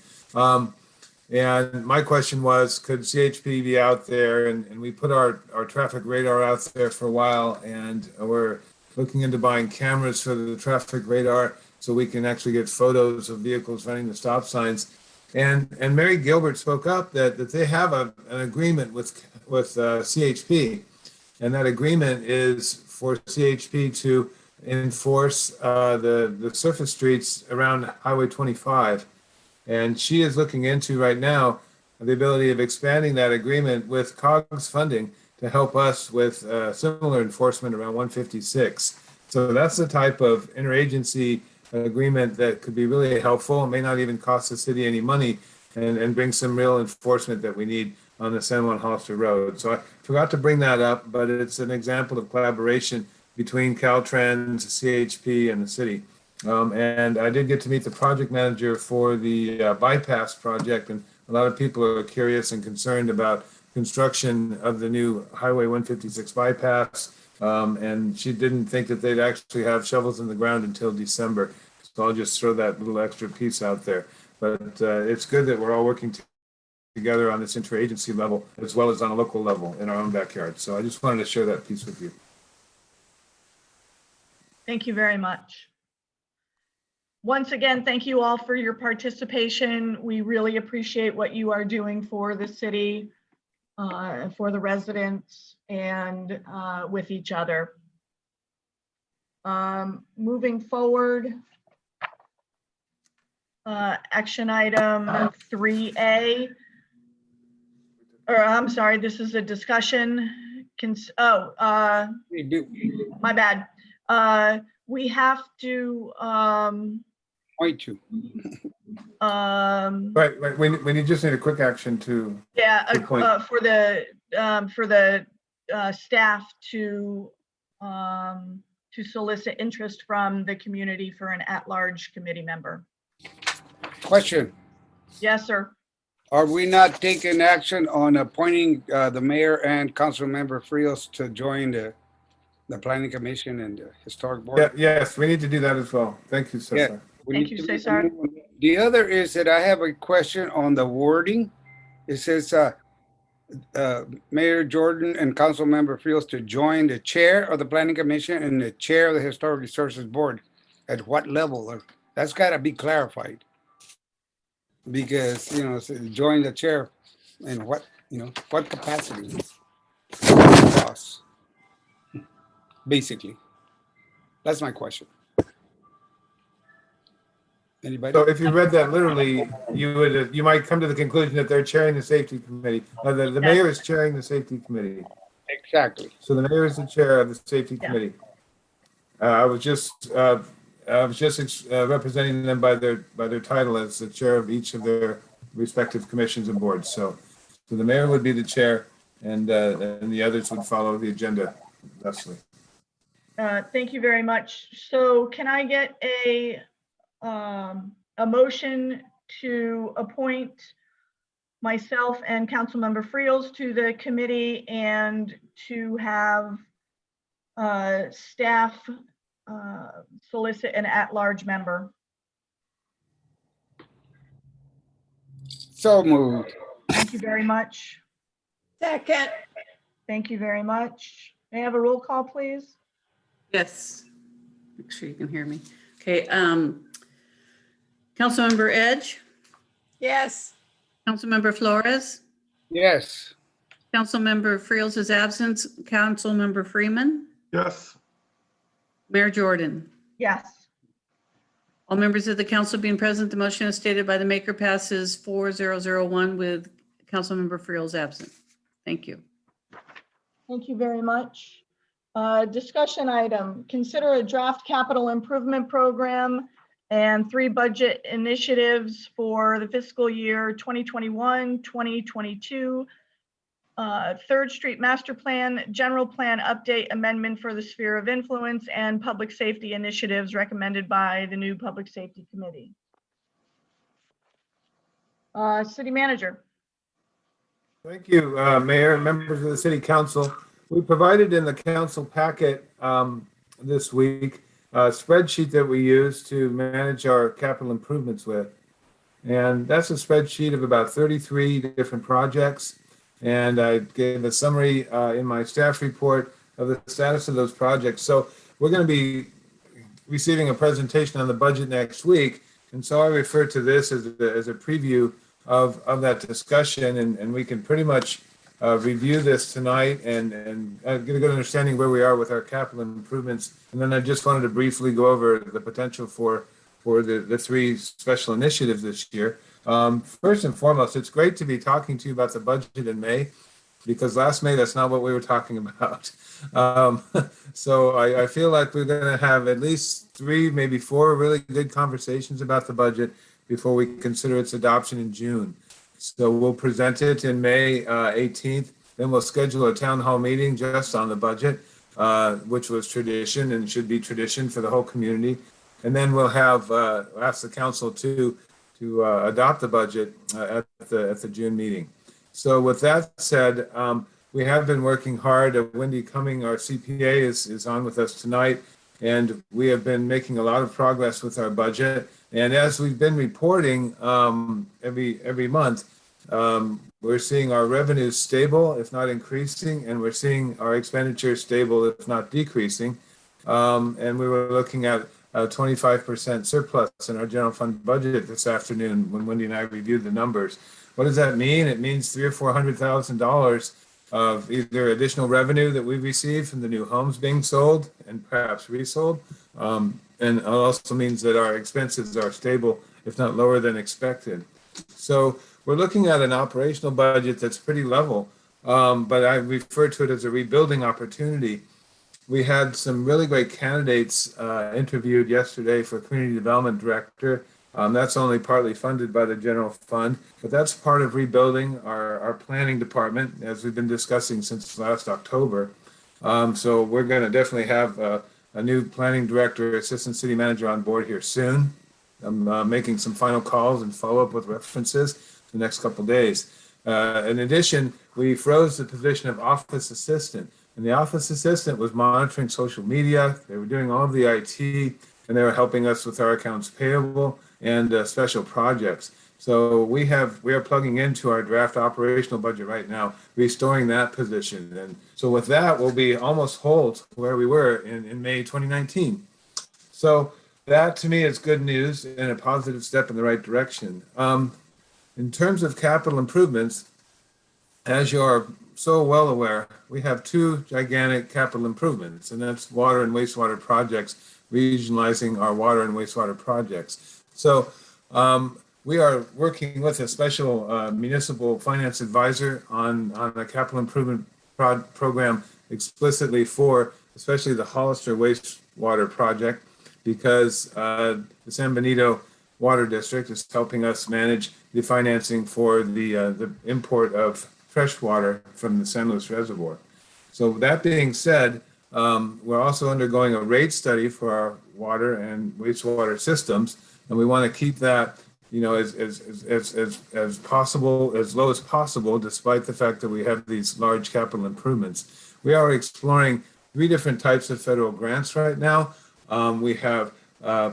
And my question was, could CHP be out there? And we put our traffic radar out there for a while, and we're looking into buying cameras for the traffic radar so we can actually get photos of vehicles running the stop signs. And Mary Gilbert spoke up that they have an agreement with CHP, and that agreement is for CHP to enforce the surface streets around Highway 25. And she is looking into right now the ability of expanding that agreement with COGS funding to help us with similar enforcement around 156. So that's the type of interagency agreement that could be really helpful. It may not even cost the city any money, and bring some real enforcement that we need on the San Juan Hollister Road. So I forgot to bring that up, but it's an example of collaboration between Caltrans, CHP, and the city. And I did get to meet the project manager for the bypass project, and a lot of people are curious and concerned about construction of the new Highway 156 bypass. And she didn't think that they'd actually have shovels in the ground until December. So I'll just throw that little extra piece out there. But it's good that we're all working together on this interagency level as well as on a local level in our own backyard. So I just wanted to share that piece with you. Thank you very much. Once again, thank you all for your participation. We really appreciate what you are doing for the city, for the residents, and with each other. Moving forward, action item 3A, or I'm sorry, this is a discussion. We do. My bad. We have to, Point to. Right, we just need a quick action to, yeah, Good point. for the staff to solicit interest from the community for an at-large committee member. Question, Yes, sir. are we not taking action on appointing the mayor and council member Frios to join the planning commission and the historic board? yes, we need to do that as well. Thank you, Yeah. Cesar. We Thank need you, to make a Cesar. move on that. The other is that I have a question on the wording. It says, Mayor Jordan and council member Frios to join the chair of the planning commission and the chair of the historic resources board. At what level? Or that's gotta be clarified. Because, join the chair and what capacity? Boss. Basically. That's my question. Anybody? So if you read that literally, you might come to the conclusion that they're chairing the safety committee. The mayor is chairing the safety committee. Exactly. So the mayor is the chair of the safety Yeah. committee. I was just representing them by their title as the chair of each of their respective commissions and boards. So the mayor would be the chair, and the others would follow the agenda thusly. Thank you very much. So can I get a motion to appoint myself and Councilmember Frios to the committee and to have staff solicit an at-large member? So moved. Thank you very much. Second, Thank you very much. May I have a roll call, please? Yes. Make sure you can hear me. Okay, Councilmember Edge, yes. Councilmember Flores, Yes. Councilmember Frios' absence, Councilmember Freeman, Yes, Mayor Jordan. Yes. All members of the council being present, the motion as stated by the maker passes 4001 with Councilmember Frios absent. Thank you. Thank you very much. Discussion item, consider a draft capital improvement program and 3 budget initiatives for the fiscal year 2021, 2022. 3rd Street Master Plan, General Plan Update Amendment for the Sphere of Influence, and Public Safety Initiatives recommended by the new Public Safety Committee. City Manager. Thank you, Mayor and members of the City Council. We provided in the council packet this week a spreadsheet that we use to manage our capital improvements with. And that's a spreadsheet of about 33 different projects. And I gave a summary in my staff report of the status of those projects. So we're going to be receiving a presentation on the budget next week. And so I refer to this as a preview of that discussion. And we can pretty much review this tonight and get a good understanding where we are with our capital improvements. And then I just wanted to briefly go over the potential for the 3 special initiatives this year. First and foremost, it's great to be talking to you about the budget in May, because last May, that's not what we were talking about. So I feel like we're going to have at least 3, maybe 4 really good conversations about the budget before we consider its adoption in June. So we'll present it in May 18th. Then we'll schedule a town hall meeting just on the budget, which was tradition and should be tradition for the whole community. And then we'll have, ask the council to adopt the budget at the June meeting. So with that said, we have been working hard. Wendy Cumming, our CPA, is on with us tonight, and we have been making a lot of progress with our budget. And as we've been reporting every month, we're seeing our revenues stable, if not increasing, and we're seeing our expenditures stable, if not decreasing. And we were looking at a 25% surplus in our general fund budget this afternoon when Wendy and I reviewed the numbers. What does that mean? It means $300,000 or $400,000 of either additional revenue that we received from the new homes being sold and perhaps resold. And it also means that our expenses are stable, if not lower than expected. So we're looking at an operational budget that's pretty level, but I refer to it as a rebuilding opportunity. We had some really great candidates interviewed yesterday for Community Development Director. That's only partly funded by the general fund, but that's part of rebuilding our planning department, as we've been discussing since last October. So we're going to definitely have a new planning director, assistant city manager on board here soon. I'm making some final calls and follow up with references the next couple of days. In addition, we froze the position of office assistant, and the office assistant was monitoring social media. They were doing all of the IT, and they were helping us with our accounts payable and special projects. So we are plugging into our draft operational budget right now, restoring that position. And so with that, we'll be almost whole to where we were in May 2019. So that to me is good news and a positive step in the right direction. In terms of capital improvements, as you're so well aware, we have two gigantic capital improvements, and that's water and wastewater projects, regionalizing our water and wastewater projects. So we are working with a special municipal finance advisor on a capital improvement program explicitly for especially the Hollister wastewater project, because the San Benito Water District is helping us manage the financing for the import of fresh water from the San Luis Reservoir. So that being said, we're also undergoing a rate study for our water and wastewater systems, and we want to keep that, as possible, as low as possible, despite the fact that we have these large capital improvements. We are exploring 3 different types of federal grants right now. We have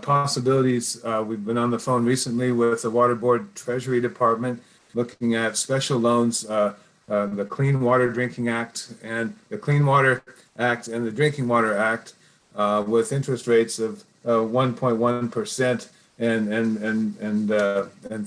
possibilities. We've been on the phone recently with the Water Board Treasury Department looking at special loans, the Clean Water Drinking Act and the Clean Water Act and the Drinking Water Act with interest rates of 1.1% and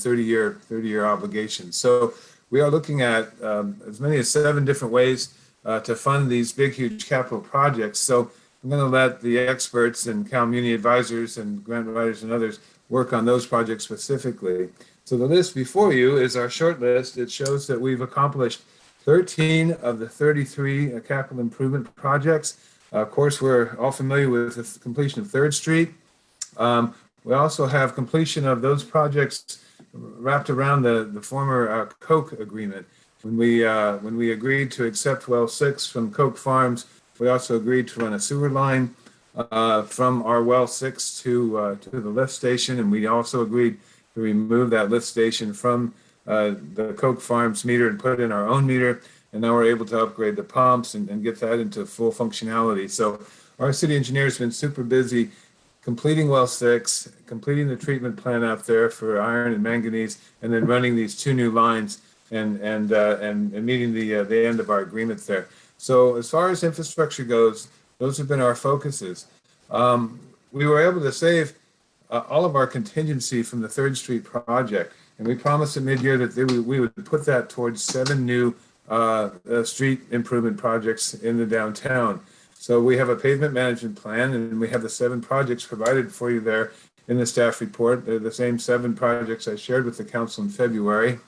30-year obligations. So we are looking at as many as 7 different ways to fund these big, huge capital projects. So I'm going to let the experts and community advisors and grant writers and others work on those projects specifically. So the list before you is our short list. It shows that we've accomplished 13 of the 33 capital improvement projects. Of course, we're all familiar with the completion of 3rd Street. We also have completion of those projects wrapped around the former Koch agreement. When we agreed to accept well 6 from Koch Farms, we also agreed to run a sewer line from our well 6 to the lift station, and we also agreed to remove that lift station from the Koch Farms meter and put in our own meter. And now we're able to upgrade the pumps and get that into full functionality. So our city engineer has been super busy completing well 6, completing the treatment plant out there for iron and manganese, and then running these 2 new lines and meeting the end of our agreement there. So as far as infrastructure goes, those have been our focuses. We were able to save all of our contingency from the 3rd Street project, and we promised at mid-year that we would put that towards 7 new street improvement projects in the downtown. So we have a pavement management plan, and we have the 7 projects provided for you there in the staff report. They're the same 7 projects I shared with the council in February,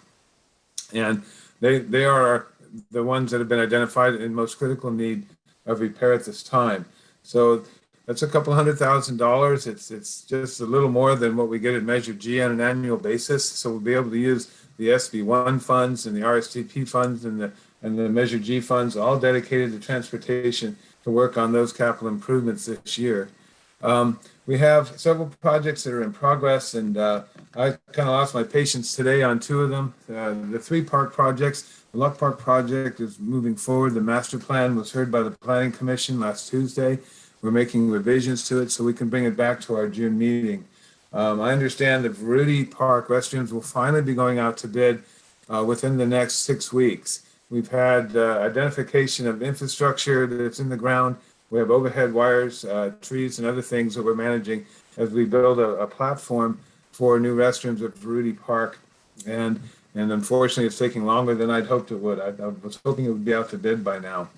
and they are the ones that have been identified in most critical need of repair at this time. So that's a couple $100,000. It's just a little more than what we get at Measure G on an annual basis. So we'll be able to use the SB1 funds and the RSTP funds and the Measure G funds, all dedicated to transportation, to work on those capital improvements this year. We have several projects that are in progress, and I kind of lost my patience today on two of them. The three park projects, the Luck Park project is moving forward. The master plan was heard by the Planning Commission last Tuesday. We're making revisions to it so we can bring it back to our June meeting. I understand that Rudy Park restrooms will finally be going out to bid within the next 6 weeks. We've had identification of infrastructure that's in the ground. We have overhead wires, trees, and other things that we're managing as we build a platform for new restrooms at Rudy Park. And unfortunately, it's taking longer than I'd hoped it would. I was hoping it would be out to bid by now.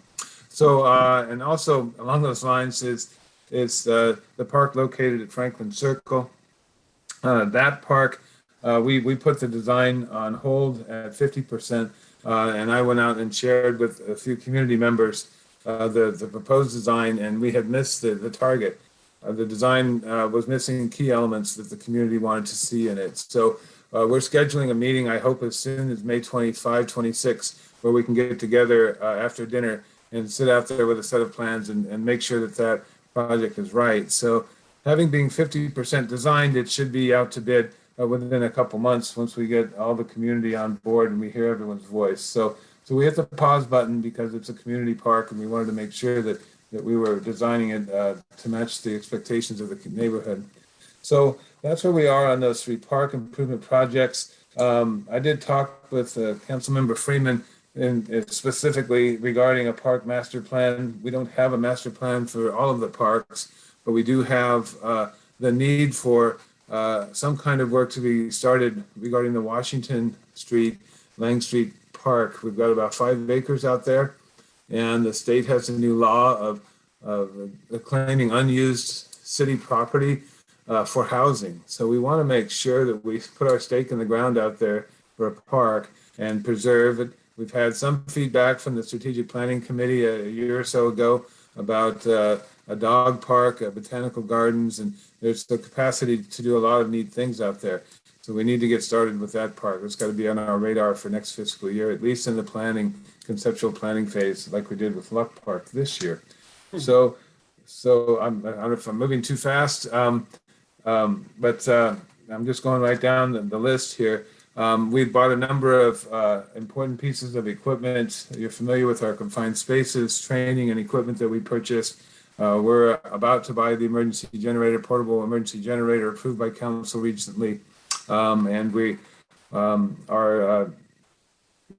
So, and also along those lines is the park located at Franklin Circle. That park, we put the design on hold at 50%, and I went out and shared with a few community members the proposed design, and we had missed the target. The design was missing key elements that the community wanted to see in it. So we're scheduling a meeting, I hope as soon as May 25, 26, where we can get together after dinner and sit out there with a set of plans and make sure that that project is right. So having been 50% designed, it should be out to bid within a couple months once we get all the community on board and we hear everyone's voice. So we hit the pause button because it's a community park and we wanted to make sure that we were designing it to match the expectations of the neighborhood. So that's where we are on those three park improvement projects. I did talk with Councilmember Freeman specifically regarding a park master plan. We don't have a master plan for all of the parks, but we do have the need for some kind of work to be started regarding the Washington Street, Lang Street Park. We've got about 5 acres out there, and the state has a new law of claiming unused city property for housing. So we want to make sure that we put our stake in the ground out there for a park and preserve it. We've had some feedback from the Strategic Planning Committee a year or so ago about a dog park, botanical gardens, and there's the capacity to do a lot of neat things out there. So we need to get started with that park. It's got to be on our radar for next fiscal year, at least in the planning, conceptual planning phase, like we did with Luck Park this year. So I don't know if I'm moving too fast, but I'm just going right down the list here. We've bought a number of important pieces of equipment. You're familiar with our confined spaces, training, and equipment that we purchased. We're about to buy the emergency generator, portable emergency generator approved by council recently. And we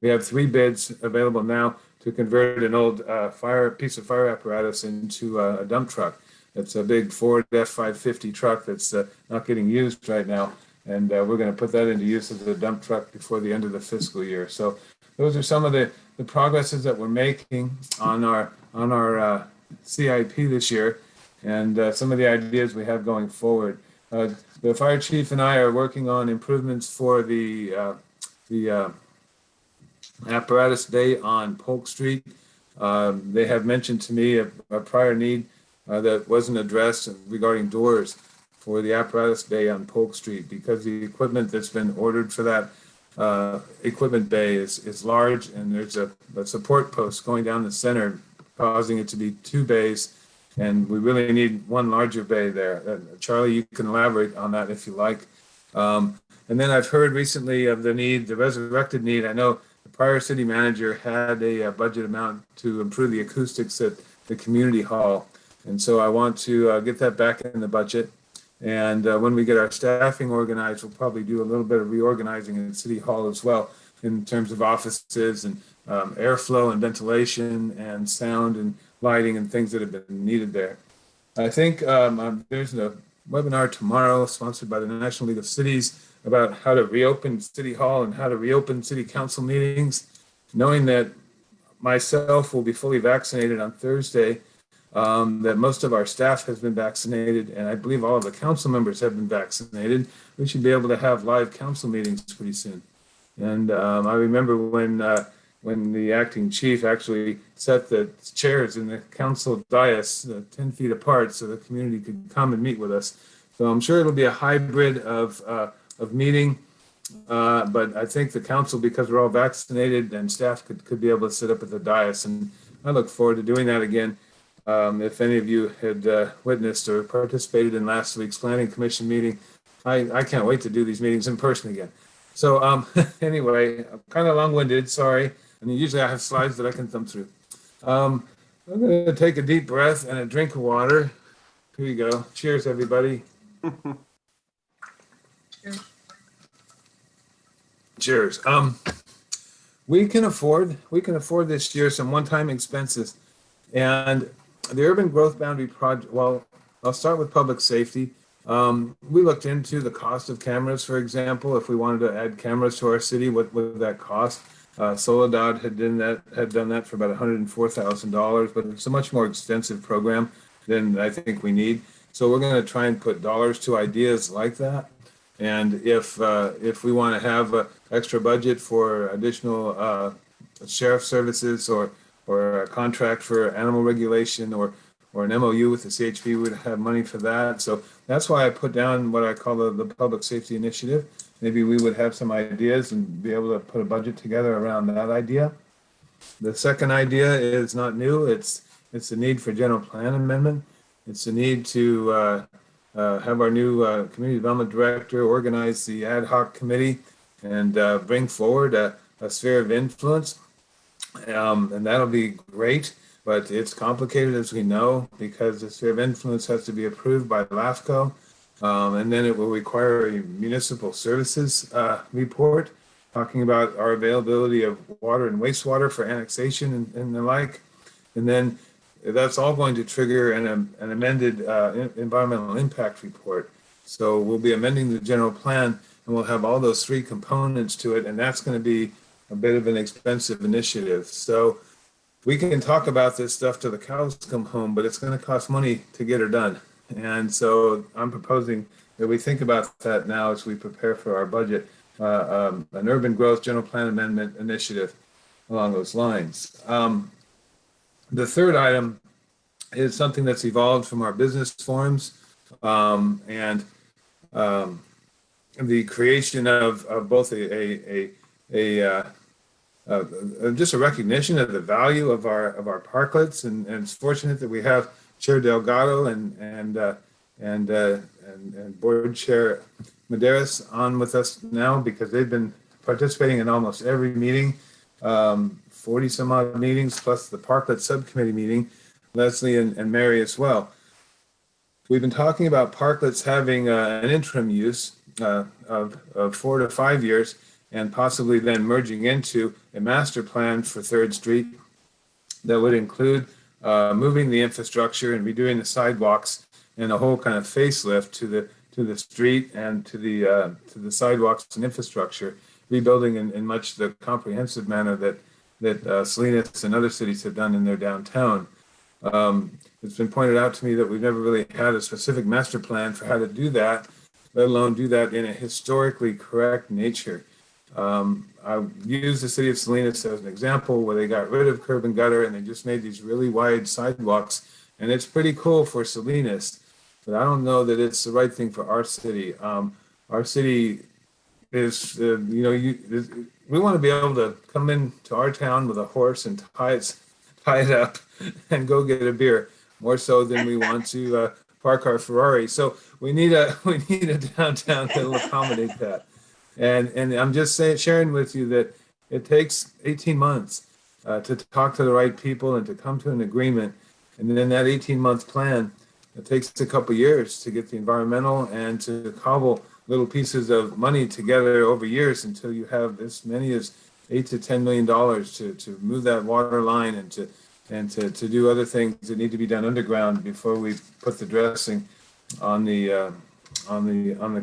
have 3 bids available now to convert an old piece of fire apparatus into a dump truck. It's a big Ford F-550 truck that's not getting used right now. And we're going to put that into use as a dump truck before the end of the fiscal year. So those are some of the progresses that we're making on our CIP this year, and some of the ideas we have going forward. The fire chief and I are working on improvements for the apparatus bay on Polk Street. They have mentioned to me a prior need that wasn't addressed regarding doors for the apparatus bay on Polk Street, because the equipment that's been ordered for that equipment bay is large, and there's a support post going down the center, causing it to be 2 bays, and we really need one larger bay there. Charlie, you can elaborate on that if you like. And then I've heard recently of the resurrected need. I know the prior city manager had a budget amount to improve the acoustics at the community hall, and so I want to get that back in the budget. And when we get our staffing organized, we'll probably do a little bit of reorganizing in City Hall as well, in terms of offices and airflow and ventilation and sound and lighting and things that have been needed there. I think there's a webinar tomorrow sponsored by the National League of Cities about how to reopen City Hall and how to reopen City Council meetings. Knowing that myself will be fully vaccinated on Thursday, that most of our staff has been vaccinated, and I believe all of the council members have been vaccinated, we should be able to have live council meetings pretty soon. And I remember when the acting chief actually set the chairs in the council dais 10 feet apart so the community could come and meet with us. So I'm sure it'll be a hybrid of meeting, but I think the council, because we're all vaccinated and staff could be able to sit up at the dais, and I look forward to doing that again. If any of you had witnessed or participated in last week's planning commission meeting, I can't wait to do these meetings in person again. So anyway, I'm kind of long-winded, sorry. And usually I have slides that I can thumb through. I'm going to take a deep breath and a drink of water. Here you go. Cheers, everybody. Cheers. We can afford this year some one-time expenses, and the urban growth boundary project. Well, I'll start with public safety. We looked into the cost of cameras, for example. If we wanted to add cameras to our city, what would that cost? Soledad had done that for about $104,000, but it's a much more extensive program than I think we need. So we're going to try and put dollars to ideas like that. And if we want to have an extra budget for additional sheriff services or a contract for animal regulation or an MOU with the CHP, we would have money for that. So that's why I put down what I call the public safety initiative. Maybe we would have some ideas and be able to put a budget together around that idea. The second idea is not new. It's the need for general plan amendment. It's the need to have our new community development director organize the ad hoc committee and bring forward a sphere of influence. And that'll be great, but it's complicated, as we know, because the sphere of influence has to be approved by LAFCO. And then it will require a municipal services report talking about our availability of water and wastewater for annexation and the like. And then that's all going to trigger an amended environmental impact report. So we'll be amending the general plan, and we'll have all those three components to it, and that's going to be a bit of an expensive initiative. So we can talk about this stuff till the cows come home, but it's going to cost money to get her done. And so I'm proposing that we think about that now as we prepare for our budget, an urban growth general plan amendment initiative along those lines. The third item is something that's evolved from our business forums and the creation of both just a recognition of the value of our parklets, and it's fortunate that we have Chair Delgado and Board Chair Medeiros on with us now, because they've been participating in almost every meeting. 40 some odd meetings, plus the Parklet Subcommittee meeting, Leslie and Mary as well. We've been talking about parklets having an interim use of 4 to 5 years, and possibly then merging into a master plan for 3rd Street that would include moving the infrastructure and redoing the sidewalks and a whole kind of facelift to the street and to the sidewalks and infrastructure, rebuilding in much the comprehensive manner that Salinas and other cities have done in their downtown. It's been pointed out to me that we've never really had a specific master plan for how to do that, let alone do that in a historically correct nature. I use the city of Salinas as an example, where they got rid of curb and gutter and they just made these really wide sidewalks, and it's pretty cool for Salinas, but I don't know that it's the right thing for our city. Our city is, we want to be able to come into our town with a horse and tie it up and go get a beer, more so than we want to park our Ferrari. So we need a downtown that will accommodate that. And I'm just sharing with you that it takes 18 months to talk to the right people and to come to an agreement. And then that 18-month plan, it takes a couple years to get the environmental and to cobble little pieces of money together over years until you have as many as $8 to $10 million to move that water line and to do other things that need to be done underground before we put the dressing on the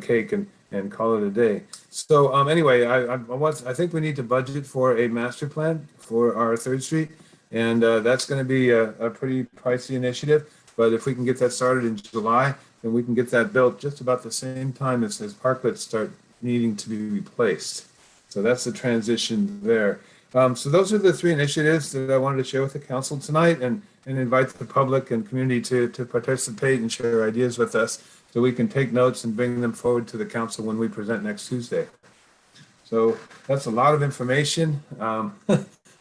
cake and call it a day. So anyway, I think we need to budget for a master plan for our 3rd Street, and that's going to be a pretty pricey initiative. But if we can get that started in July, then we can get that built just about the same time as parklets start needing to be replaced. So that's the transition there. So those are the 3 initiatives that I wanted to share with the council tonight, and invite the public and community to participate and share ideas with us, so we can take notes and bring them forward to the council when we present next Tuesday. So that's a lot of information. I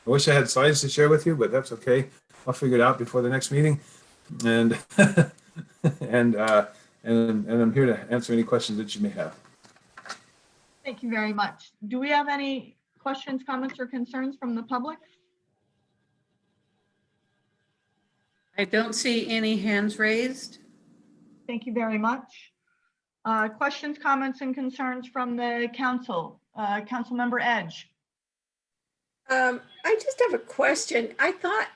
wish I had slides to share with you, but that's okay. I'll figure it out before the next meeting. and and and I'm here to answer any questions that you may have. Thank you very much. Do we have any questions, comments, or concerns from the public? I don't see any hands raised. Thank you very much. Questions, comments, and concerns from the council. Councilmember Edge. I just have a question. I thought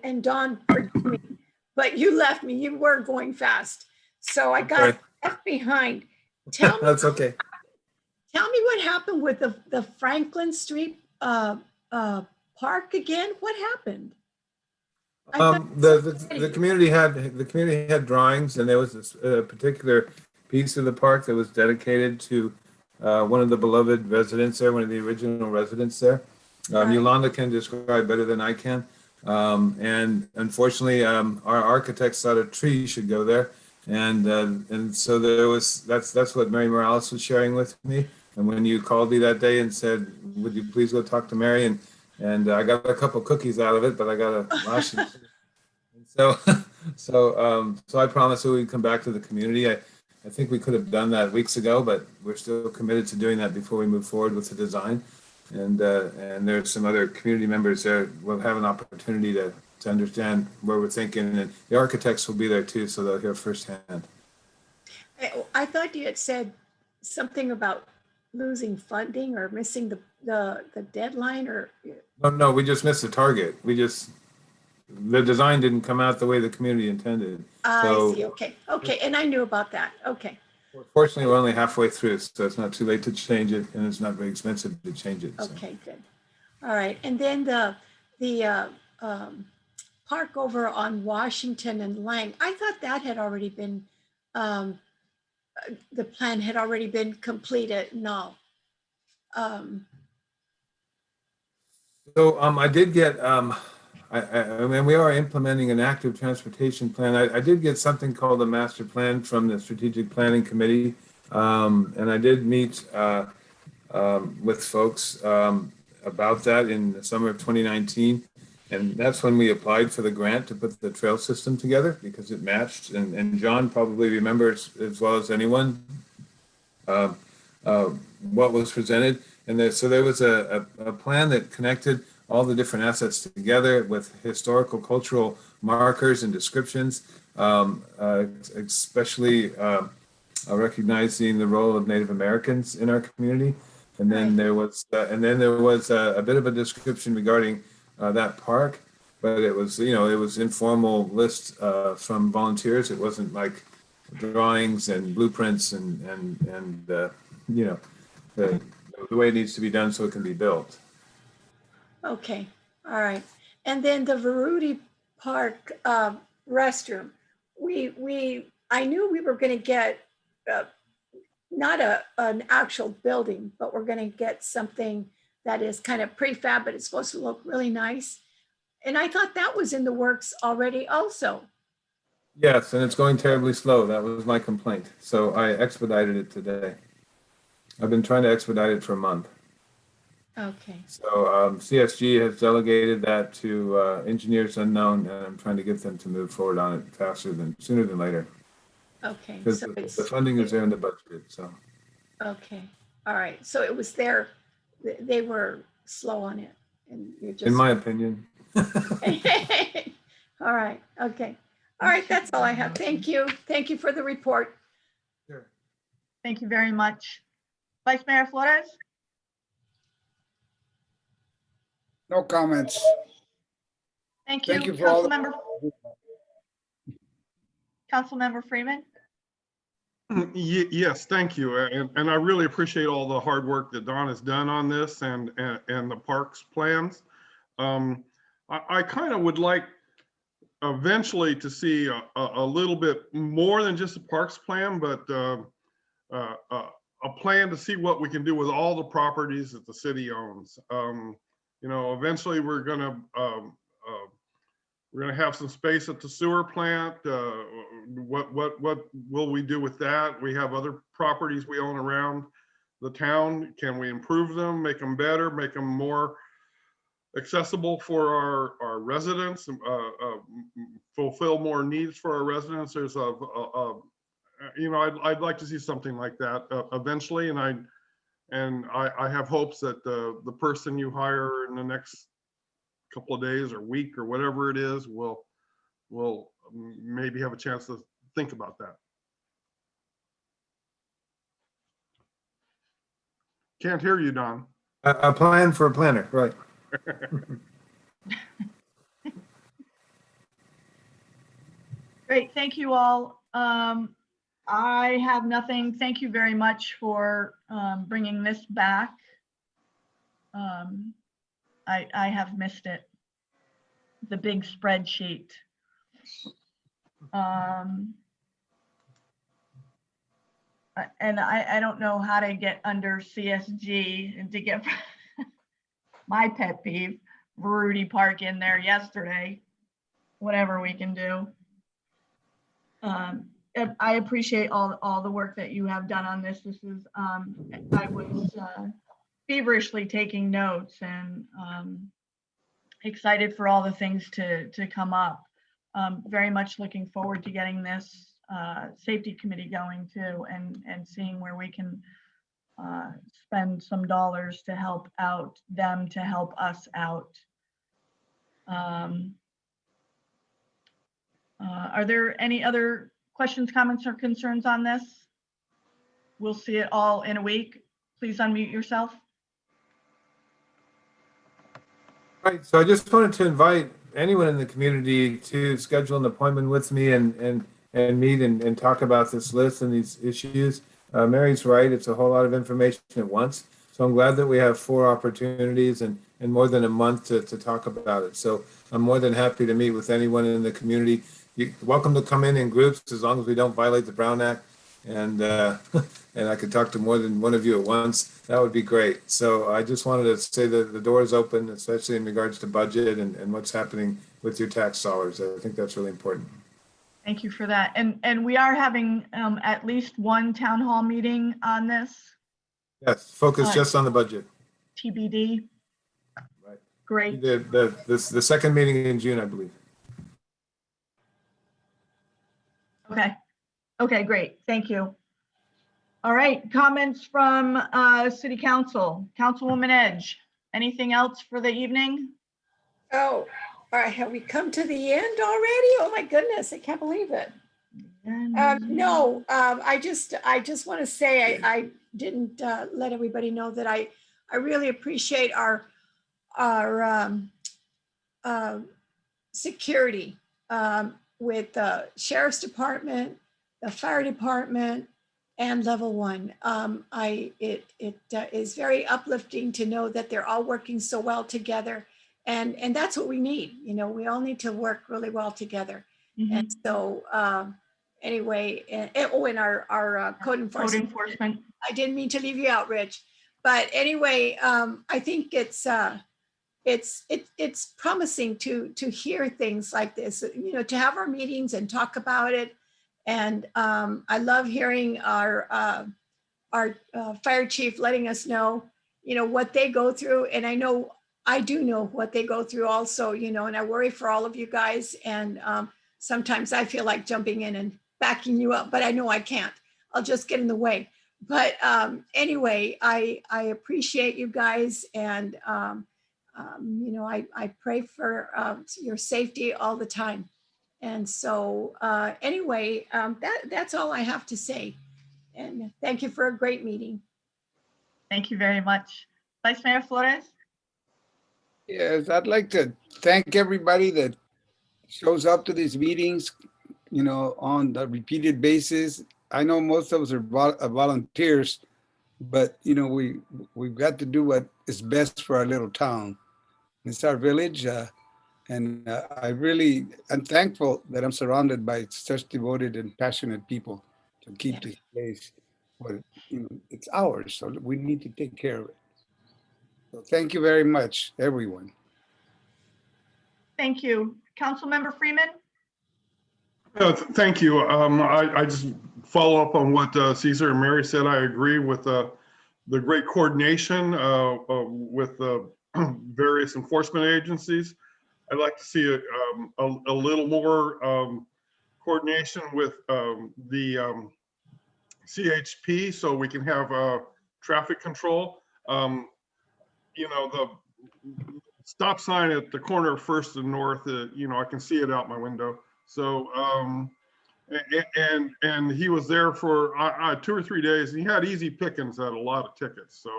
and Dawn, forgive me, but you left me. You were going fast. So I got Sorry. left behind. Tell me, That's okay. tell me what happened with the Franklin Street park again? What happened? I thought- The community had drawings, and there was this particular piece of the park that was dedicated to one of the beloved residents there, one of the original residents there. Right. Yolanda can describe better than I can. And unfortunately, our architects thought a tree should go there. And so that's what Mary Morales was sharing with me. And when you called me that day and said, would you please go talk to Mary? And I got a couple cookies out of it, but I got a lash. So I promised that we'd come back to the community. I think we could have done that weeks ago, but we're still committed to doing that before we move forward with the design. And there's some other community members there will have an opportunity to understand where we're thinking, and the architects will be there too, so they'll hear firsthand. I thought you had said something about losing funding or missing the deadline or. No, we just missed the target. The design didn't come out the way the community intended. I So see. Okay. And I knew about that. Okay. fortunately, we're only halfway through, so it's not too late to change it, and it's not very expensive to change it. So. Okay, good. All right. And then the park over on Washington and Lang, I thought that had already been, the plan had already been completed. No. So I did get, I mean, we are implementing an active transportation plan. I did get something called a master plan from the Strategic Planning Committee. And I did meet with folks about that in the summer of 2019. And that's when we applied for the grant to put the trail system together because it matched. And John probably remembers as well as anyone what was presented. And so there was a plan that connected all the different assets together with historical, cultural markers and descriptions, especially recognizing the role of Native Americans in our community. And then there was a bit of a description regarding that park, but it was informal list from volunteers. It wasn't like drawings and blueprints and the way it needs to be done so it can be built. Okay. All right. And then the Veruti Park restroom, I knew we were going to get not an actual building, but we're going to get something that is kind of prefab, but it's supposed to look really nice. And I thought that was in the works already also. Yes, and it's going terribly slow. That was my complaint. So I expedited it today. I've been trying to expedite it for a month. Okay. So CSG has delegated that to Engineers Unknown, and I'm trying to get them to move forward on it sooner than later. Okay. Because So the funding is there in the budget, so. okay. All right. So it was there. They were slow on it. And you're just. In my opinion. All right. Okay. All right. That's all I have. Thank you. Thank you for the report. Sure. Thank you very much. Vice Mayor Flores? No comments. Thank you. Thank you for all. Councilmember Freeman? Yes, thank you. And I really appreciate all the hard work that Don has done on this and the parks plans. I kind of would like eventually to see a little bit more than just a parks plan, but a plan to see what we can do with all the properties that the city owns. Eventually we're gonna have some space at the sewer plant. What will we do with that? We have other properties we own around the town. Can we improve them, make them better, make them more accessible for our residents, fulfill more needs for our residents. There's you know, I'd like to see something like that eventually, and I have hopes that the person you hire in the next couple of days or week or whatever it is will maybe have a chance to think about that. Can't hear you, Don. A plan for a planner, right? Great, thank you all. I have nothing. Thank you very much for bringing this back. I have missed it. The big spreadsheet. And I don't know how to get under CSG and to get my pet peeve, Rudy Park in there yesterday, whatever we can do. I appreciate all the work that you have done on this. This is, I was feverishly taking notes and excited for all the things to come up. Very much looking forward to getting this safety committee going too, and seeing where we can spend some dollars to help out them, to help us out. Are there any other questions, comments, or concerns on this? We'll see it all in a week. Please unmute yourself. Right, so I just wanted to invite anyone in the community to schedule an appointment with me and meet and talk about this list and these issues. Mary's right, it's a whole lot of information at once. So I'm glad that we have 4 opportunities and more than a month to talk about it. So I'm more than happy to meet with anyone in the community. You're welcome to come in groups as long as we don't violate the Brown Act. And and I could talk to more than one of you at once. That would be great. So I just wanted to say that the door is open, especially in regards to budget and what's happening with your tax dollars. I think that's really important. Thank you for that. And we are having at least one town hall meeting on this, Yes, focus just on the budget. TBD. Right. Great. The second meeting in June, I believe. Okay. Okay, great. Thank you. All right, comments from City Council. Councilwoman Edge, anything else for the evening? Oh, all right, have we come to the end already? Oh my goodness, I can't believe it. No, I just want to say I didn't let everybody know that I really appreciate our security with the Sheriff's Department, the Fire Department, and Level 1. It is very uplifting to know that they're all working so well together, and that's what we need. You know, we all need to work really well together. Mhm. And so anyway, and our code enforcement. I didn't mean to leave you out, Rich, but anyway, I think it's promising to hear things like this. You know, to have our meetings and talk about it. And I love hearing our fire chief letting us know, you know, what they go through. And I do know what they go through also, you know, and I worry for all of you guys. And sometimes I feel like jumping in and backing you up, but I know I can't. I'll just get in the way. But anyway, I appreciate you guys. And, you know, I pray for your safety all the time. And so anyway, that's all I have to say. And thank you for a great meeting. Thank you very much. Vice Mayor Flores? Yes, I'd like to thank everybody that shows up to these meetings, you know, on the repeated basis. I know most of us are volunteers, but, you know, we've got to do what is best for our little town. It's our village. And I'm thankful that I'm surrounded by such devoted and passionate people to keep this place what, you know, it's ours. So we need to take care of it. So thank you very much, everyone. Thank you. Councilmember Freeman? Thank you. I just follow up on what Cesar and Mary said. I agree with the great coordination with the various enforcement agencies. I'd like to see a little more coordination with the CHP so we can have traffic control. You know, the stop sign at the corner of First and North, you know, I can see it out my window. So, and he was there for 2 or 3 days. And he had easy pickings at a lot of tickets. So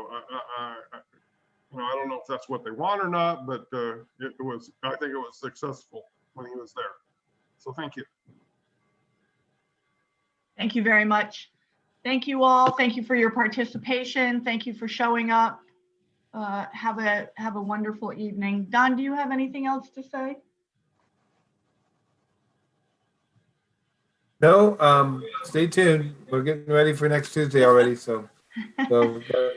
you know, I don't know if that's what they want or not, but it was, I think it was successful when he was there. So thank you. Thank you very much. Thank you all. Thank you for your participation. Thank you for showing up. Have a wonderful evening. Don, do you have anything else to say? No, stay tuned. We're getting ready for next Tuesday already, so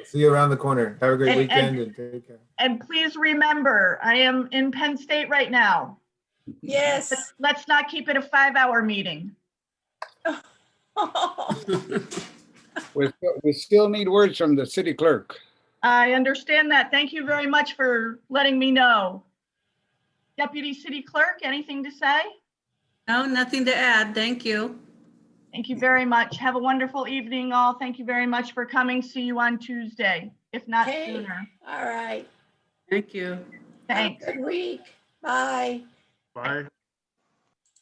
see you around the corner. Have a great weekend and take care. And please remember, I am in Penn State right now. Yes. Let's not keep it a 5-hour meeting. We still need words from the city clerk. I understand that. Thank you very much for letting me know. Deputy City Clerk, anything to say? No, nothing to add. Thank you. Thank you very much. Have a wonderful evening, all. Thank you very much for coming. See you on Tuesday, if not Okay. sooner. All right. Thank you. Have a Thanks. good week. Bye. Bye.